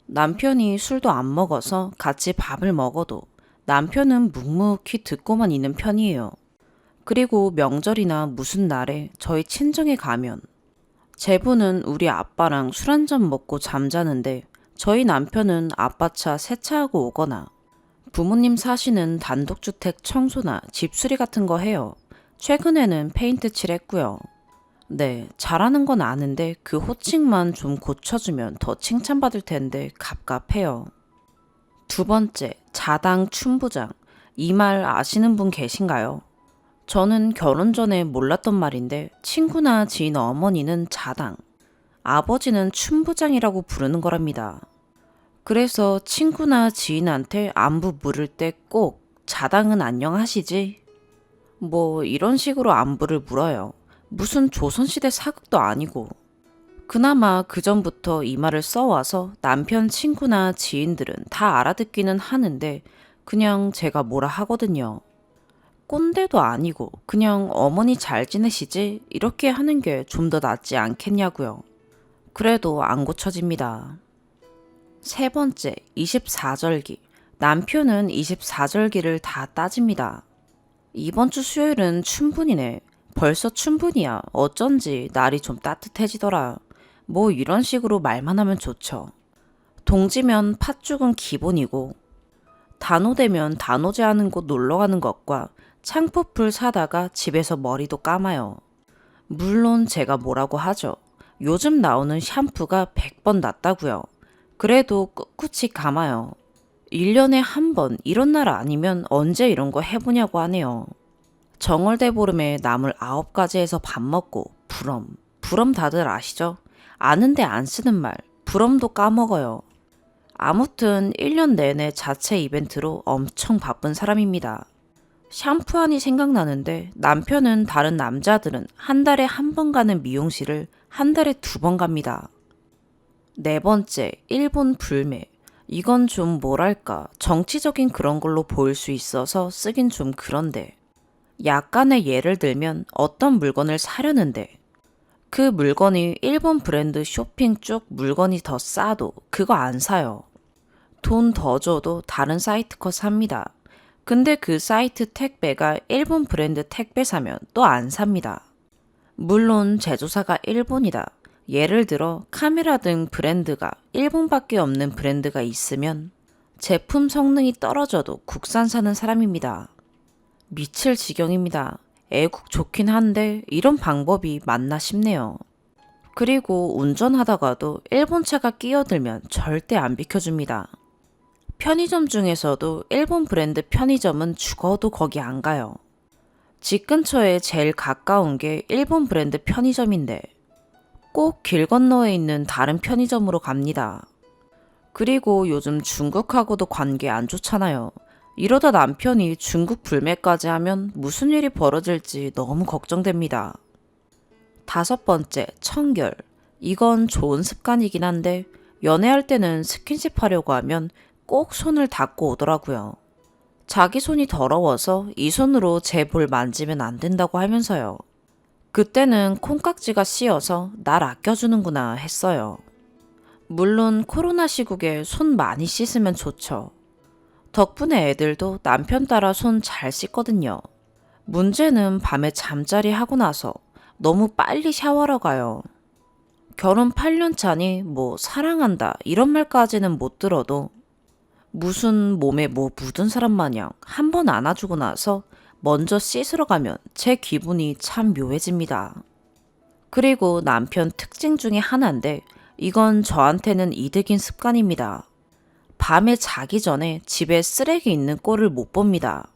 남편이 술도 안 먹어서 같이 밥을 먹어도 남편은 묵묵히 듣고만 있는 편이에요. 그리고 명절이나 무슨 날에 저희 친정에 가면 제 부는 우리 아빠랑 술 한잔 먹고 잠자는데 저희 남편은 아빠 차 세차하고 오거나 부모님 사시는 단독주택 청소나 집수리 같은 거 해요. 최근에는 페인트 칠했고요. 네, 잘하는 건 아는데 그 호칭만 좀 고쳐주면 더 칭찬받을 텐데 갑갑해요. 두 번째, 자당 춘부장. 이 말 아시는 분 계신가요? 저는 결혼 전에 몰랐던 말인데 친구나 지인 어머니는 자당, 아버지는 춘부장이라고 부르는 거랍니다. 그래서 친구나 지인한테 안부 물을 때 꼭 자당은 안녕하시지? 뭐 이런 식으로 안부를 물어요. 무슨 조선시대 사극도 아니고. 그나마 그전부터 이 말을 써와서 남편 친구나 지인들은 다 알아듣기는 하는데 그냥 제가 뭐라 하거든요. 꼰대도 아니고 그냥 어머니 잘 지내시지? 이렇게 하는 게 좀 더 낫지 않겠냐고요. 그래도 안 고쳐집니다. 세 번째, 24절기. 남편은 24절기를 다 따집니다. 이번 주 수요일은 춘분이네. 벌써 춘분이야. 어쩐지 날이 좀 따뜻해지더라. 뭐 이런 식으로 말만 하면 좋죠. 동지면 팥죽은 기본이고, 단오되면 단오제 하는 곳 놀러 가는 것과 창포풀 사다가 집에서 머리도 감아요. 물론 제가 뭐라고 하죠. 요즘 나오는 샴푸가 100번 낫다고요. 그래도 꿋꿋이 감아요. 1년에 한 번 이런 날 아니면 언제 이런 거 해보냐고 하네요. 정월대보름에 나물 9가지 해서 밥 먹고 부럼. 부럼 다들 아시죠? 아는데 안 쓰는 말. 부럼도 까먹어요. 아무튼 1년 내내 자체 이벤트로 엄청 바쁜 사람입니다. 샴푸하니 생각나는데 남편은 다른 남자들은 한 달에 한 번 가는 미용실을 한 달에 2번 갑니다. 네 번째, 일본 불매. 이건 좀 뭐랄까, 정치적인 그런 걸로 보일 수 있어서 쓰긴 좀 그런데. 약간의 예를 들면 어떤 물건을 사려는데 그 물건이 일본 브랜드 쇼핑 쪽 물건이 더 싸도 그거 안 사요. 돈 더 줘도 다른 사이트 거 삽니다. 근데 그 사이트 택배가 일본 브랜드 택배 사면 또 안 삽니다. 물론 제조사가 일본이다. 예를 들어 카메라 등 브랜드가 일본밖에 없는 브랜드가 있으면 제품 성능이 떨어져도 국산 사는 사람입니다. 미칠 지경입니다. 애국 좋긴 한데 이런 방법이 맞나 싶네요. 그리고 운전하다가도 일본 차가 끼어들면 절대 안 비켜줍니다. 편의점 중에서도 일본 브랜드 편의점은 죽어도 거기 안 가요. 집 근처에 제일 가까운 게 일본 브랜드 편의점인데 꼭 길 건너에 있는 다른 편의점으로 갑니다. 그리고 요즘 중국하고도 관계 안 좋잖아요. 이러다 남편이 중국 불매까지 하면 무슨 일이 벌어질지 너무 걱정됩니다. 5번째, 청결. 이건 좋은 습관이긴 한데 연애할 때는 스킨십 하려고 하면 꼭 손을 닦고 오더라고요. 자기 손이 더러워서 이 손으로 제 볼 만지면 안 된다고 하면서요. 그때는 콩깍지가 씌어서 날 아껴주는구나 했어요. 물론 코로나 시국에 손 많이 씻으면 좋죠. 덕분에 애들도 남편 따라 손 잘 씻거든요. 문제는 밤에 잠자리 하고 나서 너무 빨리 샤워하러 가요. 결혼 8년 차니 뭐 사랑한다 이런 말까지는 못 들어도 무슨 몸에 뭐 묻은 사람 마냥 한 번 안아주고 나서 먼저 씻으러 가면 제 기분이 참 묘해집니다. 그리고 남편 특징 중에 하나인데 이건 저한테는 이득인 습관입니다. 밤에 자기 전에 집에 쓰레기 있는 꼴을 못 봅니다.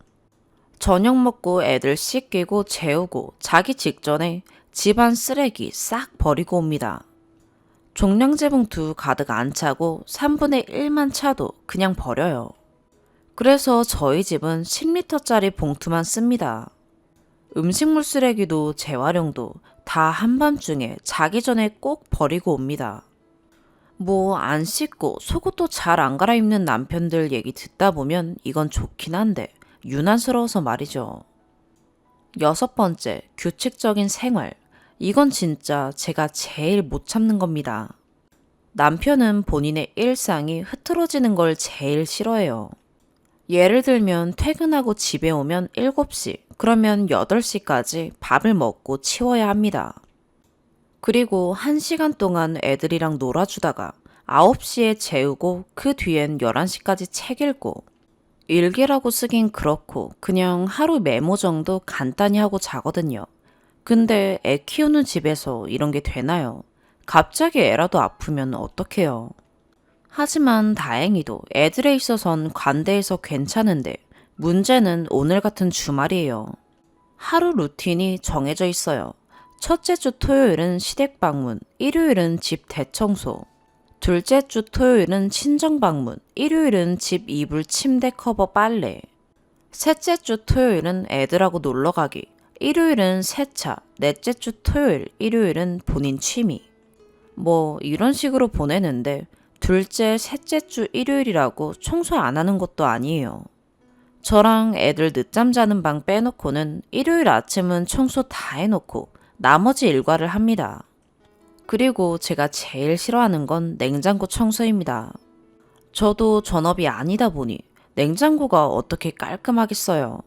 저녁 먹고 애들 씻기고 재우고 자기 직전에 집안 쓰레기 싹 버리고 옵니다. 종량제 봉투 가득 안 차고 3분의 1만 차도 그냥 버려요. 그래서 저희 집은 10리터짜리 봉투만 씁니다. 음식물 쓰레기도 재활용도 다 한밤중에 자기 전에 꼭 버리고 옵니다. 뭐 안 씻고 속옷도 잘 안 갈아입는 남편들 얘기 듣다 보면 이건 좋긴 한데 유난스러워서 말이죠. 6번째, 규칙적인 생활. 이건 진짜 제가 제일 못 참는 겁니다. 남편은 본인의 일상이 흐트러지는 걸 제일 싫어해요. 예를 들면 퇴근하고 집에 오면 7시, 그러면 8시까지 밥을 먹고 치워야 합니다. 그리고 1시간 동안 애들이랑 놀아주다가 9시에 재우고 그 뒤엔 11시까지 책 읽고 일기라고 쓰긴 그렇고 그냥 하루 메모 정도 간단히 하고 자거든요. 근데 애 키우는 집에서 이런 게 되나요? 갑자기 애라도 아프면 어떡해요? 하지만 다행히도 애들에 있어선 관대해서 괜찮은데 문제는 오늘 같은 주말이에요. 하루 루틴이 정해져 있어요. 첫째 주 토요일은 시댁 방문, 일요일은 집 대청소. 둘째 주 토요일은 친정 방문, 일요일은 집 이불 침대 커버 빨래. 셋째 주 토요일은 애들하고 놀러 가기, 일요일은 세차, 넷째 주 토요일, 일요일은 본인 취미. 뭐 이런 식으로 보내는데 둘째, 셋째 주 일요일이라고 청소 안 하는 것도 아니에요. 저랑 애들 늦잠 자는 방 빼놓고는 일요일 아침은 청소 다 해놓고 나머지 일과를 합니다. 그리고 제가 제일 싫어하는 건 냉장고 청소입니다. 저도 전업이 아니다 보니 냉장고가 어떻게 깔끔하겠어요.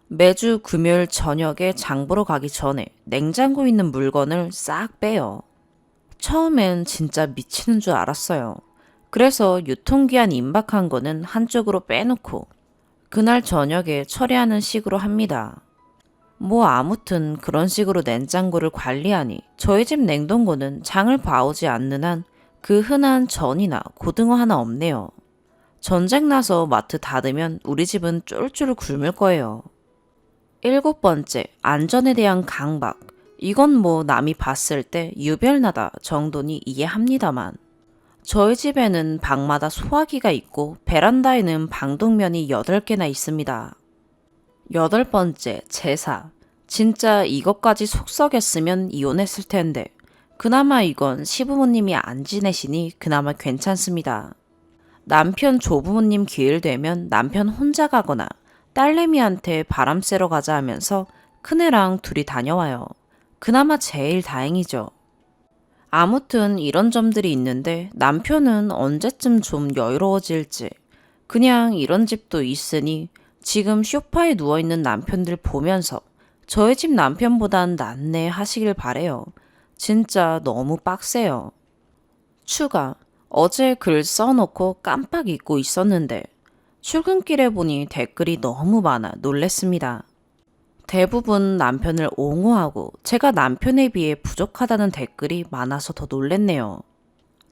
매주 금요일 저녁에 장 보러 가기 전에 냉장고 있는 물건을 싹 빼요. 처음엔 진짜 미치는 줄 알았어요. 그래서 유통기한 임박한 거는 한쪽으로 빼놓고 그날 저녁에 처리하는 식으로 합니다. 뭐 아무튼 그런 식으로 냉장고를 관리하니 저희 집 냉동고는 장을 봐오지 않는 한 그 흔한 전이나 고등어 하나 없네요. 전쟁 나서 마트 닫으면 우리 집은 쫄쫄 굶을 거예요. 7번째, 안전에 대한 강박. 이건 뭐 남이 봤을 때 유별나다 정도니 이해합니다만 저희 집에는 방마다 소화기가 있고 베란다에는 방독면이 8개나 있습니다. 8번째, 제사. 진짜 이것까지 속 썩였으면 이혼했을 텐데. 그나마 이건 시부모님이 안 지내시니 그나마 괜찮습니다. 남편 조부모님 기일 되면 남편 혼자 가거나 딸내미한테 바람 쐬러 가자 하면서 큰애랑 둘이 다녀와요. 그나마 제일 다행이죠. 아무튼 이런 점들이 있는데 남편은 언제쯤 좀 여유로워질지. 그냥 이런 집도 있으니 지금 소파에 누워있는 남편들 보면서 저희 집 남편보단 낫네 하시길 바래요. 진짜 너무 빡세요. 추가. 어제 글 써놓고 깜빡 잊고 있었는데 출근길에 보니 댓글이 너무 많아 놀랬습니다. 대부분 남편을 옹호하고 제가 남편에 비해 부족하다는 댓글이 많아서 더 놀랬네요.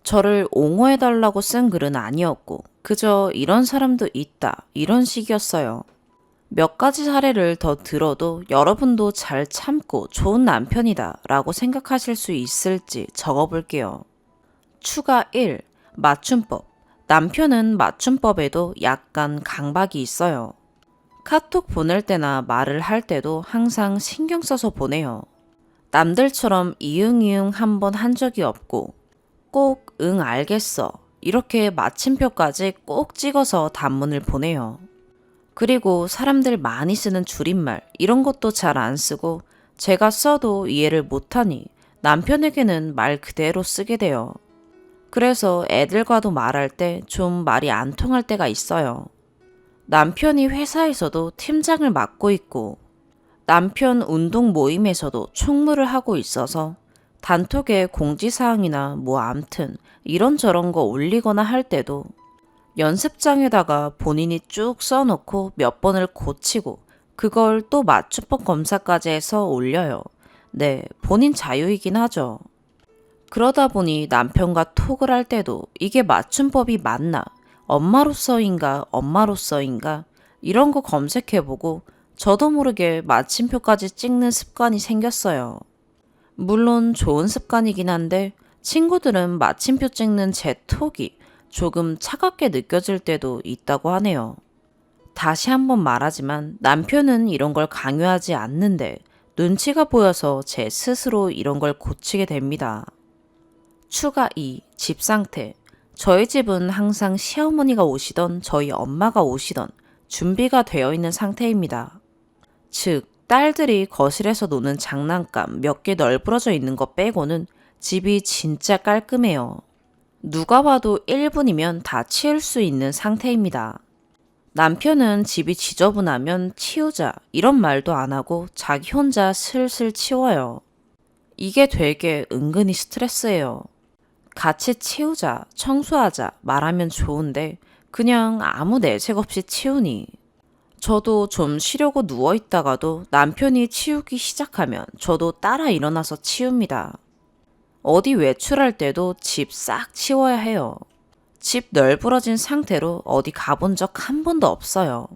저를 옹호해달라고 쓴 글은 아니었고 그저 이런 사람도 있다 이런 식이었어요. 몇 가지 사례를 더 들어도 여러분도 잘 참고 좋은 남편이다 라고 생각하실 수 있을지 적어볼게요. 추가 1. 맞춤법. 남편은 맞춤법에도 약간 강박이 있어요. 카톡 보낼 때나 말을 할 때도 항상 신경 써서 보내요. 남들처럼 이응이응 한 번 한 적이 없고 꼭 응 알겠어 이렇게 마침표까지 꼭 찍어서 단문을 보내요. 그리고 사람들 많이 쓰는 줄임말 이런 것도 잘 안 쓰고 제가 써도 이해를 못하니 남편에게는 말 그대로 쓰게 돼요. 그래서 애들과도 말할 때 좀 말이 안 통할 때가 있어요. 남편이 회사에서도 팀장을 맡고 있고 남편 운동 모임에서도 총무를 하고 있어서 단톡에 공지사항이나 뭐 암튼 이런저런 거 올리거나 할 때도 연습장에다가 본인이 쭉 써놓고 몇 번을 고치고 그걸 또 맞춤법 검사까지 해서 올려요. 네, 본인 자유이긴 하죠. 그러다 보니 남편과 톡을 할 때도 이게 맞춤법이 맞나? 엄마로서인가 이런 거 검색해보고 저도 모르게 마침표까지 찍는 습관이 생겼어요. 물론 좋은 습관이긴 한데 친구들은 마침표 찍는 제 톡이 조금 차갑게 느껴질 때도 있다고 하네요. 다시 한번 말하지만 남편은 이런 걸 강요하지 않는데 눈치가 보여서 제 스스로 이런 걸 고치게 됩니다. 추가 2. 집 상태. 저희 집은 항상 시어머니가 오시던 저희 엄마가 오시던 준비가 되어 있는 상태입니다. 즉, 딸들이 거실에서 노는 장난감 몇 개 널브러져 있는 거 빼고는 집이 진짜 깔끔해요. 누가 봐도 1분이면 다 치울 수 있는 상태입니다. 남편은 집이 지저분하면 치우자 이런 말도 안 하고 자기 혼자 슬슬 치워요. 이게 되게 은근히 스트레스예요. 같이 치우자, 청소하자 말하면 좋은데 그냥 아무 내색 없이 치우니. 저도 좀 쉬려고 누워있다가도 남편이 치우기 시작하면 저도 따라 일어나서 치웁니다. 어디 외출할 때도 집 싹 치워야 해요. 집 널브러진 상태로 어디 가본 적 한 번도 없어요.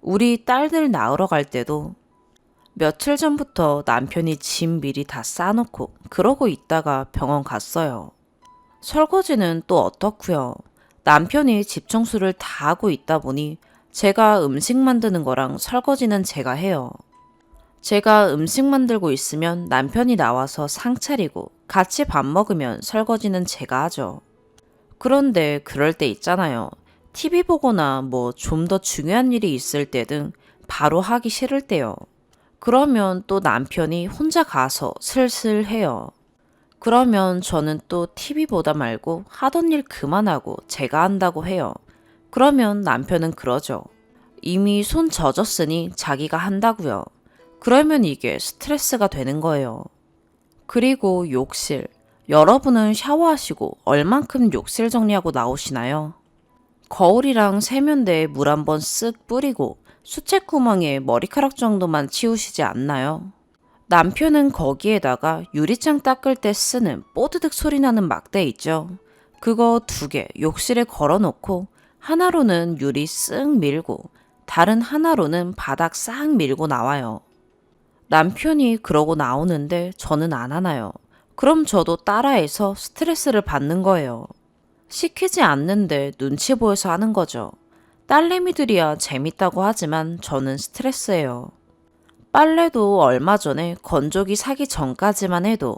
우리 딸들 낳으러 갈 때도 며칠 전부터 남편이 짐 미리 다 싸놓고 그러고 있다가 병원 갔어요. 설거지는 또 어떻고요. 남편이 집 청소를 다 하고 있다 보니 제가 음식 만드는 거랑 설거지는 제가 해요. 제가 음식 만들고 있으면 남편이 나와서 상 차리고 같이 밥 먹으면 설거지는 제가 하죠. 그런데 그럴 때 있잖아요. TV 보거나 뭐 좀 더 중요한 일이 있을 때 등 바로 하기 싫을 때요. 그러면 또 남편이 혼자 가서 슬슬 해요. 그러면 저는 또 TV 보다 말고 하던 일 그만하고 제가 한다고 해요. 그러면 남편은 그러죠. 이미 손 젖었으니 자기가 한다고요. 그러면 이게 스트레스가 되는 거예요. 그리고 욕실. 여러분은 샤워하시고 얼만큼 욕실 정리하고 나오시나요? 거울이랑 세면대에 물 한번 쓱 뿌리고 수채구멍에 머리카락 정도만 치우시지 않나요? 남편은 거기에다가 유리창 닦을 때 쓰는 뽀드득 소리 나는 막대 있죠. 그거 2개 욕실에 걸어놓고 하나로는 유리 쓱 밀고 다른 하나로는 바닥 싹 밀고 나와요. 남편이 그러고 나오는데 저는 안 하나요? 그럼 저도 따라해서 스트레스를 받는 거예요. 시키지 않는데 눈치 보여서 하는 거죠. 딸내미들이야 재밌다고 하지만 저는 스트레스예요. 빨래도 얼마 전에 건조기 사기 전까지만 해도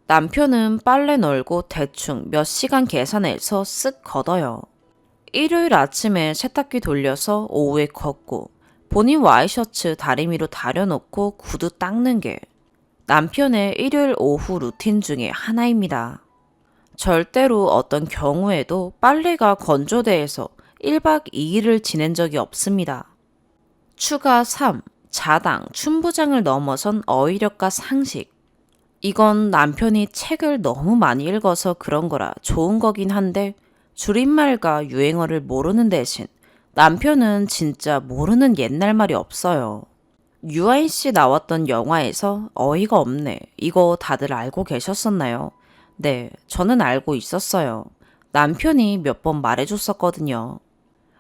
남편은 빨래 널고 대충 몇 시간 계산해서 쓱 걷어요. 일요일 아침에 세탁기 돌려서 오후에 걷고 본인 와이셔츠 다리미로 다려놓고 구두 닦는 게 남편의 일요일 오후 루틴 중에 하나입니다. 절대로 어떤 경우에도 빨래가 건조대에서 1박 2일을 지낸 적이 없습니다. 추가 3. 자당, 춘부장을 넘어선 어휘력과 상식. 이건 남편이 책을 너무 많이 읽어서 그런 거라 좋은 거긴 한데 줄임말과 유행어를 모르는 대신 남편은 진짜 모르는 옛날 말이 없어요. 유아인 씨 나왔던 영화에서 어이가 없네. 이거 다들 알고 계셨었나요? 네, 저는 알고 있었어요. 남편이 몇 번 말해줬었거든요.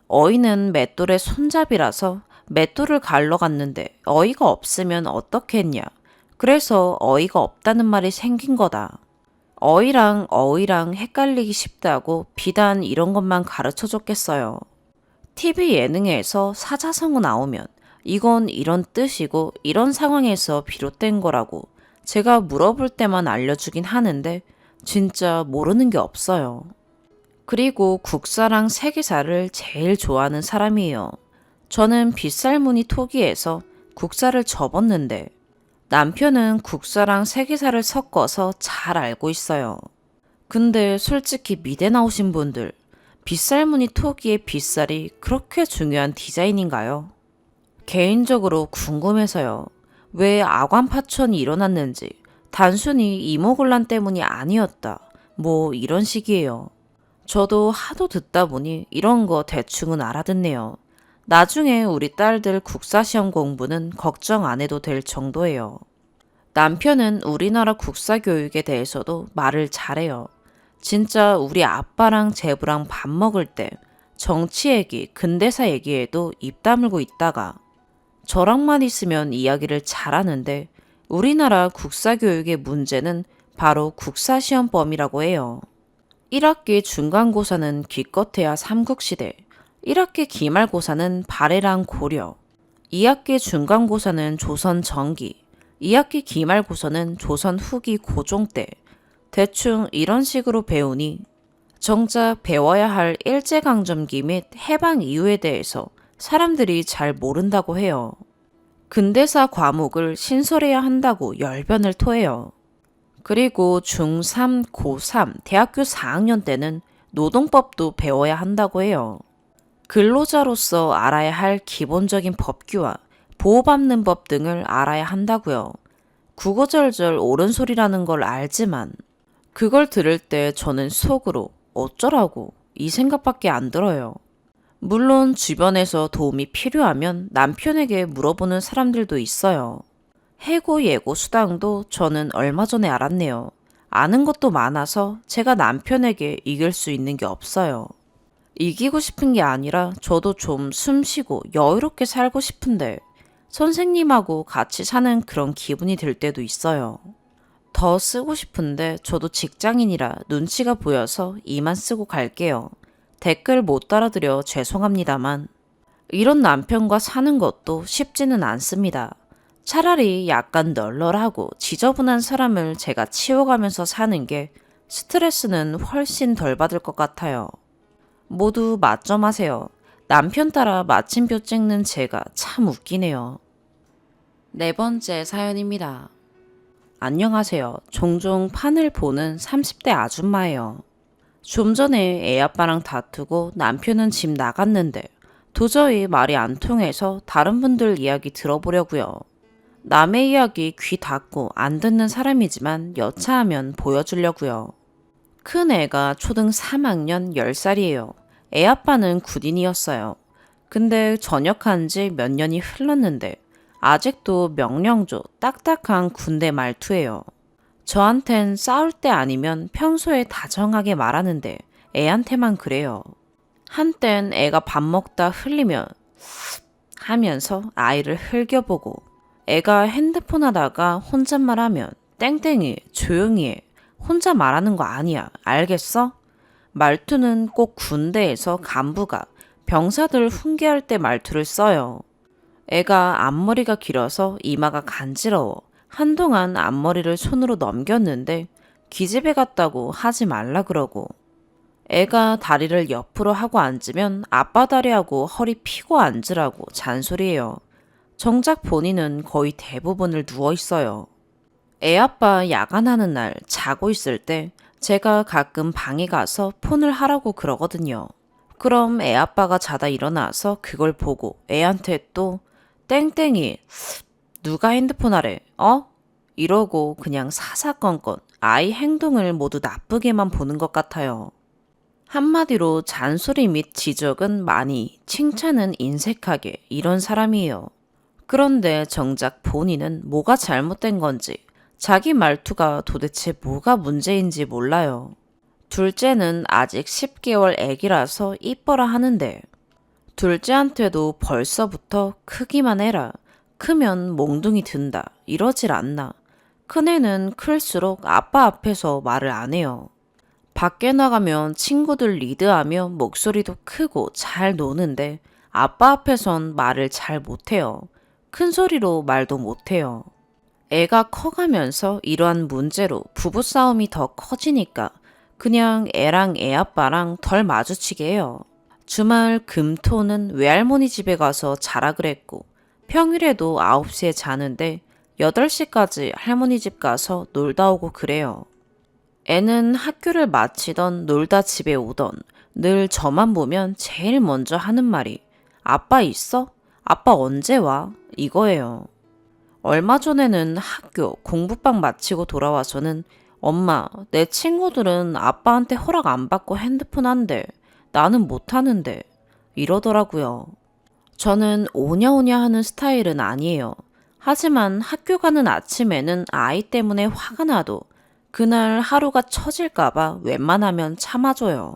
어이는 맷돌의 손잡이라서 맷돌을 갈러 갔는데 어이가 없으면 어떻겠냐. 그래서 어이가 없다는 말이 생긴 거다. 어이랑 어이랑 헷갈리기 쉽다고 비단 이런 것만 가르쳐 줬겠어요. TV 예능에서 사자성어 나오면 이건 이런 뜻이고 이런 상황에서 비롯된 거라고 제가 물어볼 때만 알려주긴 하는데 진짜 모르는 게 없어요. 그리고 국사랑 세계사를 제일 좋아하는 사람이에요. 저는 빗살무늬 토기에서 국사를 접었는데 남편은 국사랑 세계사를 섞어서 잘 알고 있어요. 근데 솔직히 미대 나오신 분들, 빗살무늬 토기의 빗살이 그렇게 중요한 디자인인가요? 개인적으로 궁금해서요. 왜 아관 파천이 일어났는지 단순히 이모곤란 때문이 아니었다. 뭐 이런 식이에요. 저도 하도 듣다 보니 이런 거 대충은 알아듣네요. 나중에 우리 딸들 국사시험 공부는 걱정 안 해도 될 정도예요. 남편은 우리나라 국사 교육에 대해서도 말을 잘해요. 진짜 우리 아빠랑 제부랑 밥 먹을 때 정치 얘기, 근대사 얘기에도 입 다물고 있다가 저랑만 있으면 이야기를 잘하는데 우리나라 국사 교육의 문제는 바로 국사시험범이라고 해요. 1학기 중간고사는 기껏해야 삼국시대, 1학기 기말고사는 발해랑 고려, 2학기 중간고사는 조선 전기, 2학기 기말고사는 조선 후기 고종 때 대충 이런 식으로 배우니 정작 배워야 할 일제강점기 및 해방 이후에 대해서 사람들이 잘 모른다고 해요. 근대사 과목을 신설해야 한다고 열변을 토해요. 그리고 중3, 고3, 대학교 4학년 때는 노동법도 배워야 한다고 해요. 근로자로서 알아야 할 기본적인 법규와 보호받는 법 등을 알아야 한다고요. 구구절절 옳은 소리라는 걸 알지만 그걸 들을 때 저는 속으로 어쩌라고 이 생각밖에 안 들어요. 물론 주변에서 도움이 필요하면 남편에게 물어보는 사람들도 있어요. 해고 예고 수당도 저는 얼마 전에 알았네요. 아는 것도 많아서 제가 남편에게 이길 수 있는 게 없어요. 이기고 싶은 게 아니라 저도 좀 숨쉬고 여유롭게 살고 싶은데 선생님하고 같이 사는 그런 기분이 들 때도 있어요. 더 쓰고 싶은데 저도 직장인이라 눈치가 보여서 이만 쓰고 갈게요. 댓글 못 달아드려 죄송합니다만 이런 남편과 사는 것도 쉽지는 않습니다. 차라리 약간 널널하고 지저분한 사람을 제가 치워가면서 사는 게 스트레스는 훨씬 덜 받을 것 같아요. 모두 맛점하세요. 남편 따라 마침표 찍는 제가 참 웃기네요. 네 번째 사연입니다. 안녕하세요. 종종 판을 보는 30대 아줌마예요. 좀 전에 애 아빠랑 다투고 남편은 집 나갔는데 도저히 말이 안 통해서 다른 분들 이야기 들어보려고요. 남의 이야기 귀 닫고 안 듣는 사람이지만 여차하면 보여주려고요. 큰 애가 초등 3학년 10살이에요. 애 아빠는 군인이었어요. 근데 전역한 지 몇 년이 흘렀는데 아직도 명령조 딱딱한 군대 말투예요. 저한텐 싸울 때 아니면 평소에 다정하게 말하는데 애한테만 그래요. 한땐 애가 밥 먹다 흘리면 하면서 아이를 흘겨보고 애가 핸드폰 하다가 혼잣말하면 땡땡이 조용히 해. 혼자 말하는 거 아니야. 알겠어? 말투는 꼭 군대에서 간부가 병사들 훈계할 때 말투를 써요. 애가 앞머리가 길어서 이마가 간지러워 한동안 앞머리를 손으로 넘겼는데 기집애 같다고 하지 말라 그러고, 애가 다리를 옆으로 하고 앉으면 아빠 다리하고 허리 펴고 앉으라고 잔소리해요. 정작 본인은 거의 대부분을 누워 있어요. 애 아빠 야간하는 날 자고 있을 때 제가 가끔 방에 가서 폰을 하라고 그러거든요. 그럼 애 아빠가 자다 일어나서 그걸 보고 애한테 또 땡땡이 누가 핸드폰 하래? 어? 이러고 그냥 사사건건 아이 행동을 모두 나쁘게만 보는 것 같아요. 한마디로 잔소리 및 지적은 많이, 칭찬은 인색하게 이런 사람이에요. 그런데 정작 본인은 뭐가 잘못된 건지, 자기 말투가 도대체 뭐가 문제인지 몰라요. 둘째는 아직 10개월 애기라서 이뻐라 하는데, 둘째한테도 벌써부터 크기만 해라, 크면 몽둥이 든다 이러질 않나. 큰애는 클수록 아빠 앞에서 말을 안 해요. 밖에 나가면 친구들 리드하며 목소리도 크고 잘 노는데 아빠 앞에선 말을 잘 못해요. 큰 소리로 말도 못해요. 애가 커가면서 이러한 문제로 부부싸움이 더 커지니까 그냥 애랑 애 아빠랑 덜 마주치게 해요. 주말 금토는 외할머니 집에 가서 자라 그랬고, 평일에도 9시에 자는데 8시까지 할머니 집 가서 놀다 오고 그래요. 애는 학교를 마치던 놀다 집에 오던 늘 저만 보면 제일 먼저 하는 말이 아빠 있어? 아빠 언제 와? 이거예요. 얼마 전에는 학교 공부방 마치고 돌아와서는 엄마, 내 친구들은 아빠한테 허락 안 받고 핸드폰 한대. 나는 못 하는데. 이러더라고요. 저는 오냐오냐 하는 스타일은 아니에요. 하지만 학교 가는 아침에는 아이 때문에 화가 나도 그날 하루가 처질까봐 웬만하면 참아줘요.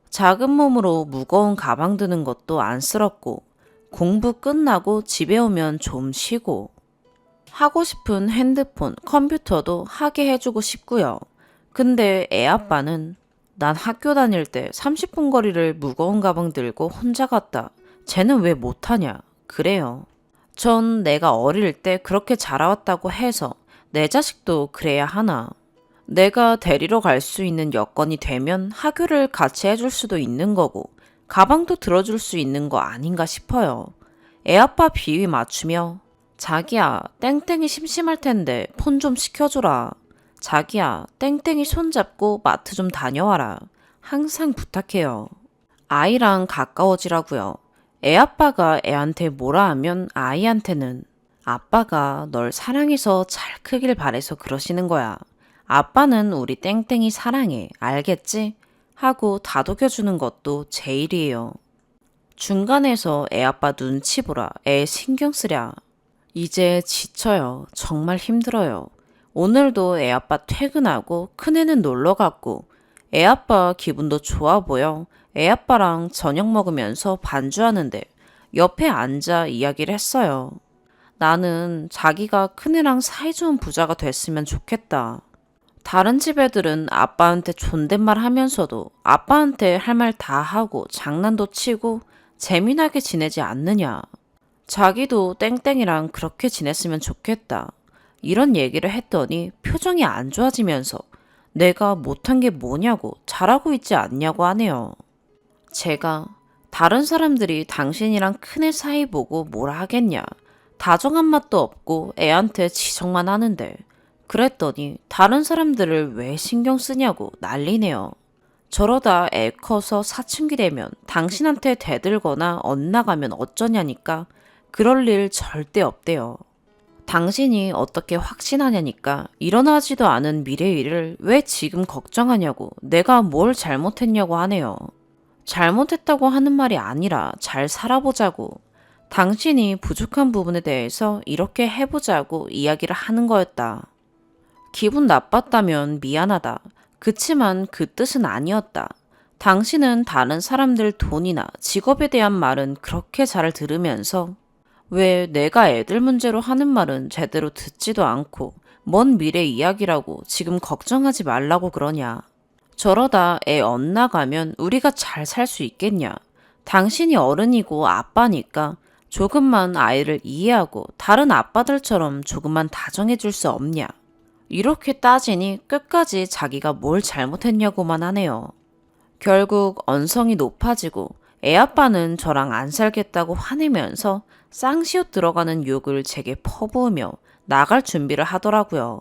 작은 몸으로 무거운 가방 드는 것도 안쓰럽고, 공부 끝나고 집에 오면 좀 쉬고, 하고 싶은 핸드폰, 컴퓨터도 하게 해주고 싶고요. 근데 애 아빠는 난 학교 다닐 때 30분 거리를 무거운 가방 들고 혼자 갔다. 쟤는 왜 못하냐? 그래요. 전 내가 어릴 때 그렇게 자라왔다고 해서 내 자식도 그래야 하나. 내가 데리러 갈 수 있는 여건이 되면 학교를 같이 해줄 수도 있는 거고 가방도 들어줄 수 있는 거 아닌가 싶어요. 애아빠 비위 맞추며 자기야 땡땡이 심심할 텐데 폰 좀 시켜줘라. 자기야 땡땡이 손잡고 마트 좀 다녀와라. 항상 부탁해요. 아이랑 가까워지라고요. 애아빠가 애한테 뭐라 하면 아이한테는 아빠가 널 사랑해서 잘 크길 바래서 그러시는 거야. 아빠는 우리 땡땡이 사랑해. 알겠지? 하고 다독여주는 것도 제 일이에요. 중간에서 애아빠 눈치 보라. 애 신경 쓰랴. 이제 지쳐요. 정말 힘들어요. 오늘도 애아빠 퇴근하고 큰애는 놀러 갔고 애아빠 기분도 좋아 보여. 애아빠랑 저녁 먹으면서 반주하는데 옆에 앉아 이야기를 했어요. 나는 자기가 큰애랑 사이좋은 부자가 됐으면 좋겠다. 다른 집 애들은 아빠한테 존댓말 하면서도 아빠한테 할 말 다 하고 장난도 치고 재미나게 지내지 않느냐. 자기도 땡땡이랑 그렇게 지냈으면 좋겠다. 이런 얘기를 했더니 표정이 안 좋아지면서 내가 못한 게 뭐냐고 잘하고 있지 않냐고 하네요. 제가 다른 사람들이 당신이랑 큰애 사이 보고 뭐라 하겠냐. 다정한 맛도 없고 애한테 지적만 하는데. 그랬더니 다른 사람들을 왜 신경 쓰냐고 난리네요. 저러다 애 커서 사춘기 되면 당신한테 대들거나 엇나가면 어쩌냐니까 그럴 일 절대 없대요. 당신이 어떻게 확신하냐니까 일어나지도 않은 미래 일을 왜 지금 걱정하냐고 내가 뭘 잘못했냐고 하네요. 잘못했다고 하는 말이 아니라 잘 살아보자고. 당신이 부족한 부분에 대해서 이렇게 해보자고 이야기를 하는 거였다. 기분 나빴다면 미안하다. 그치만 그 뜻은 아니었다. 당신은 다른 사람들 돈이나 직업에 대한 말은 그렇게 잘 들으면서 왜 내가 애들 문제로 하는 말은 제대로 듣지도 않고 먼 미래 이야기라고 지금 걱정하지 말라고 그러냐. 저러다 애 엇나가면 우리가 잘 살 수 있겠냐. 당신이 어른이고 아빠니까 조금만 아이를 이해하고 다른 아빠들처럼 조금만 다정해 줄 수 없냐. 이렇게 따지니 끝까지 자기가 뭘 잘못했냐고만 하네요. 결국 언성이 높아지고 애아빠는 저랑 안 살겠다고 화내면서 쌍시옷 들어가는 욕을 제게 퍼부으며 나갈 준비를 하더라고요.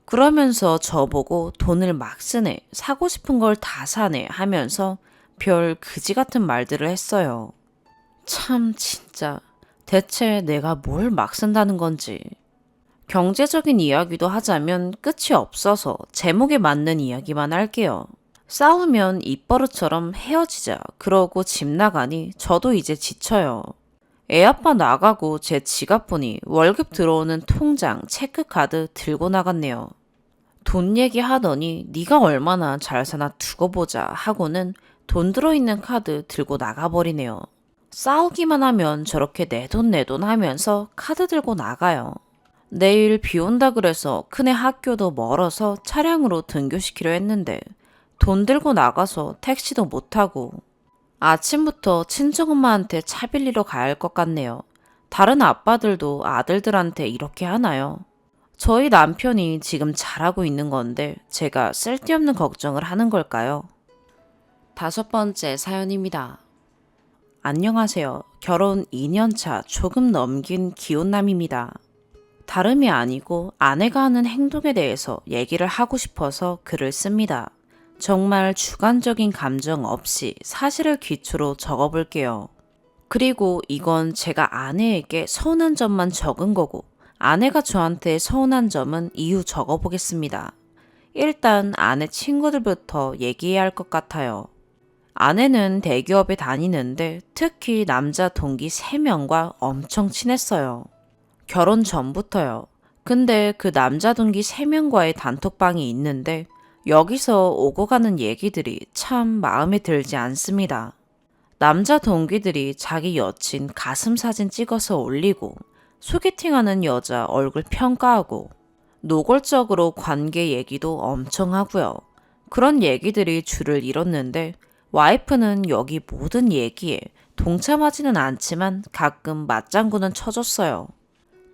그러면서 저보고 돈을 막 쓰네, 사고 싶은 걸 다 사네 하면서 별 그지 같은 말들을 했어요. 참 진짜 대체 내가 뭘 막 쓴다는 건지. 경제적인 이야기도 하자면 끝이 없어서 제목에 맞는 이야기만 할게요. 싸우면 입버릇처럼 헤어지자 그러고 집 나가니 저도 이제 지쳐요. 애아빠 나가고 제 지갑 보니 월급 들어오는 통장, 체크카드 들고 나갔네요. 돈 얘기하더니 네가 얼마나 잘 사나 두고 보자 하고는 돈 들어있는 카드 들고 나가버리네요. 싸우기만 하면 저렇게 내 돈 하면서 카드 들고 나가요. 내일 비 온다 그래서 큰애 학교도 멀어서 차량으로 등교시키려 했는데 돈 들고 나가서 택시도 못 타고 아침부터 친정엄마한테 차 빌리러 가야 할 것 같네요. 다른 아빠들도 아들들한테 이렇게 하나요? 저희 남편이 지금 잘하고 있는 건데 제가 쓸데없는 걱정을 하는 걸까요? 5번째 사연입니다. 안녕하세요. 결혼 2년차 조금 넘긴 기혼남입니다. 다름이 아니고 아내가 하는 행동에 대해서 얘기를 하고 싶어서 글을 씁니다. 정말 주관적인 감정 없이 사실을 기초로 적어볼게요. 그리고 이건 제가 아내에게 서운한 점만 적은 거고 아내가 저한테 서운한 점은 이유 적어보겠습니다. 일단 아내 친구들부터 얘기해야 할 것 같아요. 아내는 대기업에 다니는데 특히 남자 동기 3명과 엄청 친했어요. 결혼 전부터요. 근데 그 남자 동기 3명과의 단톡방이 있는데 여기서 오고 가는 얘기들이 참 마음에 들지 않습니다. 남자 동기들이 자기 여친 가슴 사진 찍어서 올리고 소개팅하는 여자 얼굴 평가하고 노골적으로 관계 얘기도 엄청 하고요. 그런 얘기들이 줄을 이뤘는데 와이프는 여기 모든 얘기에 동참하지는 않지만 가끔 맞장구는 쳐줬어요.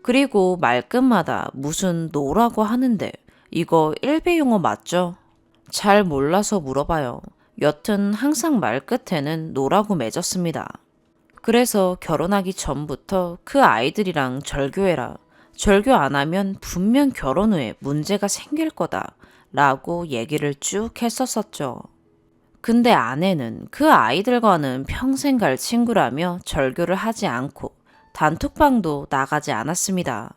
그리고 말끝마다 무슨 노라고 하는데 이거 일베 용어 맞죠? 잘 몰라서 물어봐요. 여튼 항상 말끝에는 노라고 맺었습니다. 그래서 결혼하기 전부터 그 아이들이랑 절교해라. 절교 안 하면 분명 결혼 후에 문제가 생길 거다. 라고 얘기를 쭉 했었었죠. 근데 아내는 그 아이들과는 평생 갈 친구라며 절교를 하지 않고 단톡방도 나가지 않았습니다.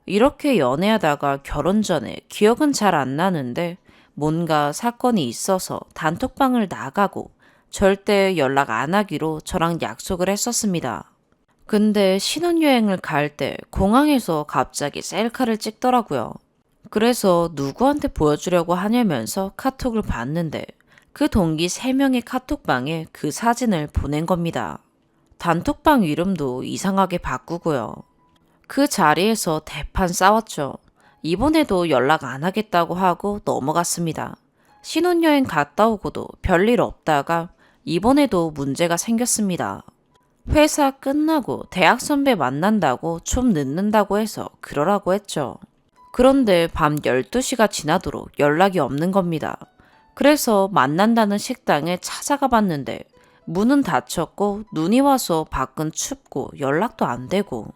이렇게 연애하다가 결혼 전에 기억은 잘 안 나는데 뭔가 사건이 있어서 단톡방을 나가고 절대 연락 안 하기로 저랑 약속을 했었습니다. 근데 신혼여행을 갈 때 공항에서 갑자기 셀카를 찍더라고요. 그래서 누구한테 보여주려고 하냐면서 카톡을 봤는데 그 동기 3명의 카톡방에 그 사진을 보낸 겁니다. 단톡방 이름도 이상하게 바꾸고요. 그 자리에서 대판 싸웠죠. 이번에도 연락 안 하겠다고 하고 넘어갔습니다. 신혼여행 갔다 오고도 별일 없다가 이번에도 문제가 생겼습니다. 회사 끝나고 대학 선배 만난다고 좀 늦는다고 해서 그러라고 했죠. 그런데 밤 12시가 지나도록 연락이 없는 겁니다. 그래서 만난다는 식당에 찾아가 봤는데 문은 닫혔고 눈이 와서 밖은 춥고 연락도 안 되고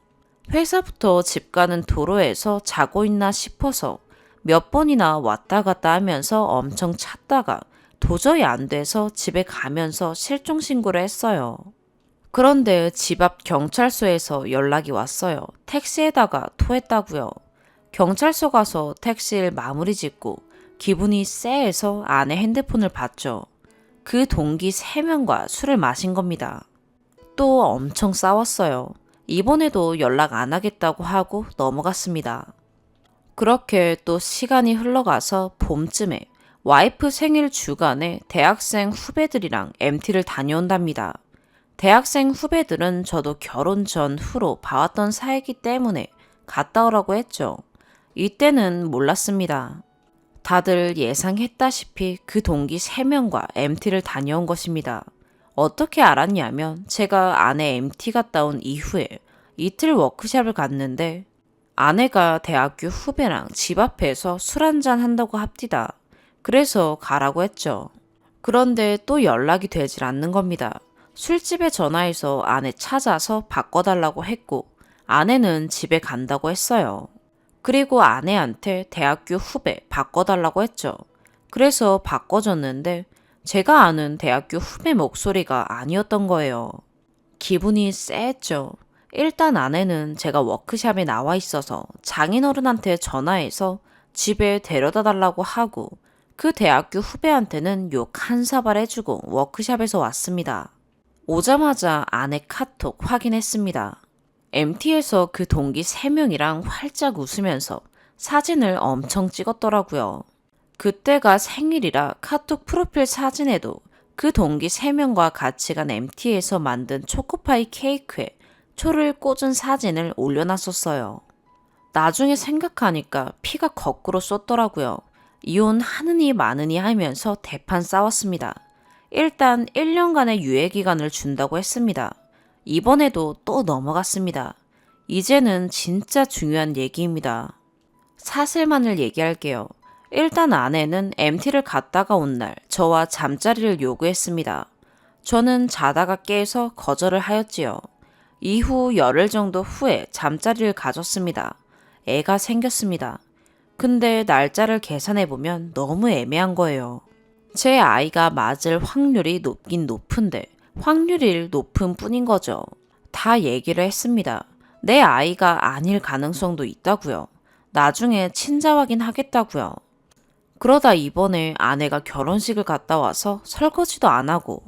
회사부터 집 가는 도로에서 자고 있나 싶어서 몇 번이나 왔다 갔다 하면서 엄청 찾다가 도저히 안 돼서 집에 가면서 실종 신고를 했어요. 그런데 집 앞 경찰서에서 연락이 왔어요. 택시에다가 토했다고요. 경찰서 가서 택시를 마무리 짓고 기분이 쎄해서 아내 핸드폰을 봤죠. 그 동기 3명과 술을 마신 겁니다. 또 엄청 싸웠어요. 이번에도 연락 안 하겠다고 하고 넘어갔습니다. 그렇게 또 시간이 흘러가서 봄쯤에 와이프 생일 주간에 대학생 후배들이랑 MT를 다녀온답니다. 대학생 후배들은 저도 결혼 전후로 봐왔던 사이기 때문에 갔다 오라고 했죠. 이때는 몰랐습니다. 다들 예상했다시피 그 동기 3명과 MT를 다녀온 것입니다. 어떻게 알았냐면 제가 아내 MT 갔다 온 이후에 이틀 워크숍을 갔는데 아내가 대학교 후배랑 집 앞에서 술 한잔 한다고 합디다. 그래서 가라고 했죠. 그런데 또 연락이 되질 않는 겁니다. 술집에 전화해서 아내 찾아서 바꿔달라고 했고 아내는 집에 간다고 했어요. 그리고 아내한테 대학교 후배 바꿔달라고 했죠. 그래서 바꿔줬는데 제가 아는 대학교 후배 목소리가 아니었던 거예요. 기분이 쎄했죠. 일단 아내는 제가 워크샵에 나와 있어서 장인어른한테 전화해서 집에 데려다 달라고 하고 그 대학교 후배한테는 욕 한 사발 해주고 워크샵에서 왔습니다. 오자마자 아내 카톡 확인했습니다. MT에서 그 동기 3명이랑 활짝 웃으면서 사진을 엄청 찍었더라고요. 그때가 생일이라 카톡 프로필 사진에도 그 동기 3명과 같이 간 MT에서 만든 초코파이 케이크에 초를 꽂은 사진을 올려놨었어요. 나중에 생각하니까 피가 거꾸로 쏟더라고요. 이혼하느니 마느니 하면서 대판 싸웠습니다. 일단 1년간의 유예기간을 준다고 했습니다. 이번에도 또 넘어갔습니다. 이제는 진짜 중요한 얘기입니다. 사실만을 얘기할게요. 일단 아내는 MT를 갔다가 온 날 저와 잠자리를 요구했습니다. 저는 자다가 깨서 거절을 하였지요. 이후 열흘 정도 후에 잠자리를 가졌습니다. 애가 생겼습니다. 근데 날짜를 계산해보면 너무 애매한 거예요. 제 아이가 맞을 확률이 높긴 높은데 확률이 높은 뿐인 거죠. 다 얘기를 했습니다. 내 아이가 아닐 가능성도 있다고요. 나중에 친자 확인하겠다고요. 그러다 이번에 아내가 결혼식을 갔다 와서 설거지도 안 하고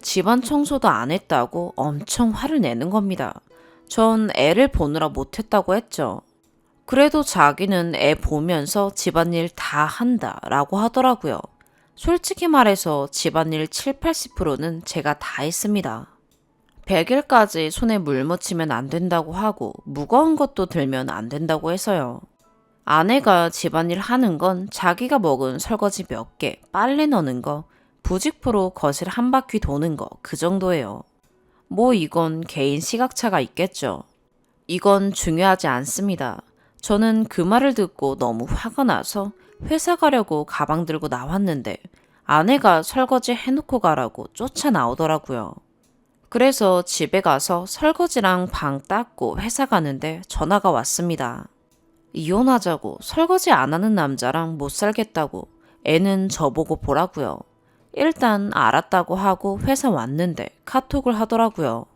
집안 청소도 안 했다고 엄청 화를 내는 겁니다. 전 애를 보느라 못했다고 했죠. 그래도 자기는 애 보면서 집안일 다 한다 라고 하더라고요. 솔직히 말해서 집안일 7, 80%는 제가 다 했습니다. 100일까지 손에 물 묻히면 안 된다고 하고 무거운 것도 들면 안 된다고 해서요. 아내가 집안일 하는 건 자기가 먹은 설거지 몇 개, 빨래 넣는 거, 부직포로 거실 한 바퀴 도는 거 그 정도예요. 뭐 이건 개인 시각차가 있겠죠. 이건 중요하지 않습니다. 저는 그 말을 듣고 너무 화가 나서 회사 가려고 가방 들고 나왔는데 아내가 설거지 해놓고 가라고 쫓아 나오더라고요. 그래서 집에 가서 설거지랑 방 닦고 회사 가는데 전화가 왔습니다. 이혼하자고 설거지 안 하는 남자랑 못 살겠다고 애는 저보고 보라고요. 일단 알았다고 하고 회사 왔는데 카톡을 하더라고요.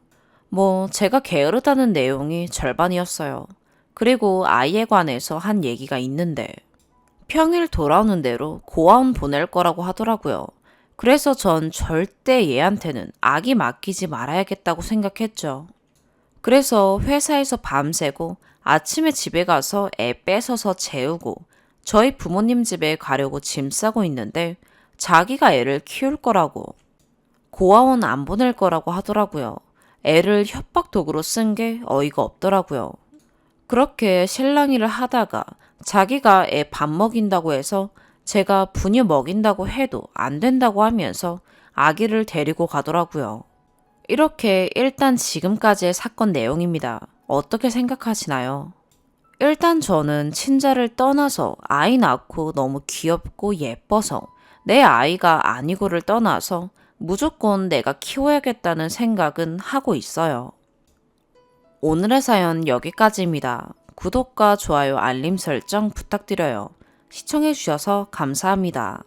뭐 제가 게으르다는 내용이 절반이었어요. 그리고 아이에 관해서 한 얘기가 있는데 평일 돌아오는 대로 고아원 보낼 거라고 하더라고요. 그래서 전 절대 얘한테는 아기 맡기지 말아야겠다고 생각했죠. 그래서 회사에서 밤새고 아침에 집에 가서 애 뺏어서 재우고 저희 부모님 집에 가려고 짐 싸고 있는데 자기가 애를 키울 거라고 고아원 안 보낼 거라고 하더라고요. 애를 협박 도구로 쓴 게 어이가 없더라고요. 그렇게 실랑이를 하다가 자기가 애 밥 먹인다고 해서 제가 분유 먹인다고 해도 안 된다고 하면서 아기를 데리고 가더라고요. 이렇게 일단 지금까지의 사건 내용입니다. 어떻게 생각하시나요? 일단 저는 친자를 떠나서 아이 낳고 너무 귀엽고 예뻐서 내 아이가 아니고를 떠나서 무조건 내가 키워야겠다는 생각은 하고 있어요. 오늘의 사연 여기까지입니다. 구독과 좋아요, 알림 설정 부탁드려요. 시청해주셔서 감사합니다.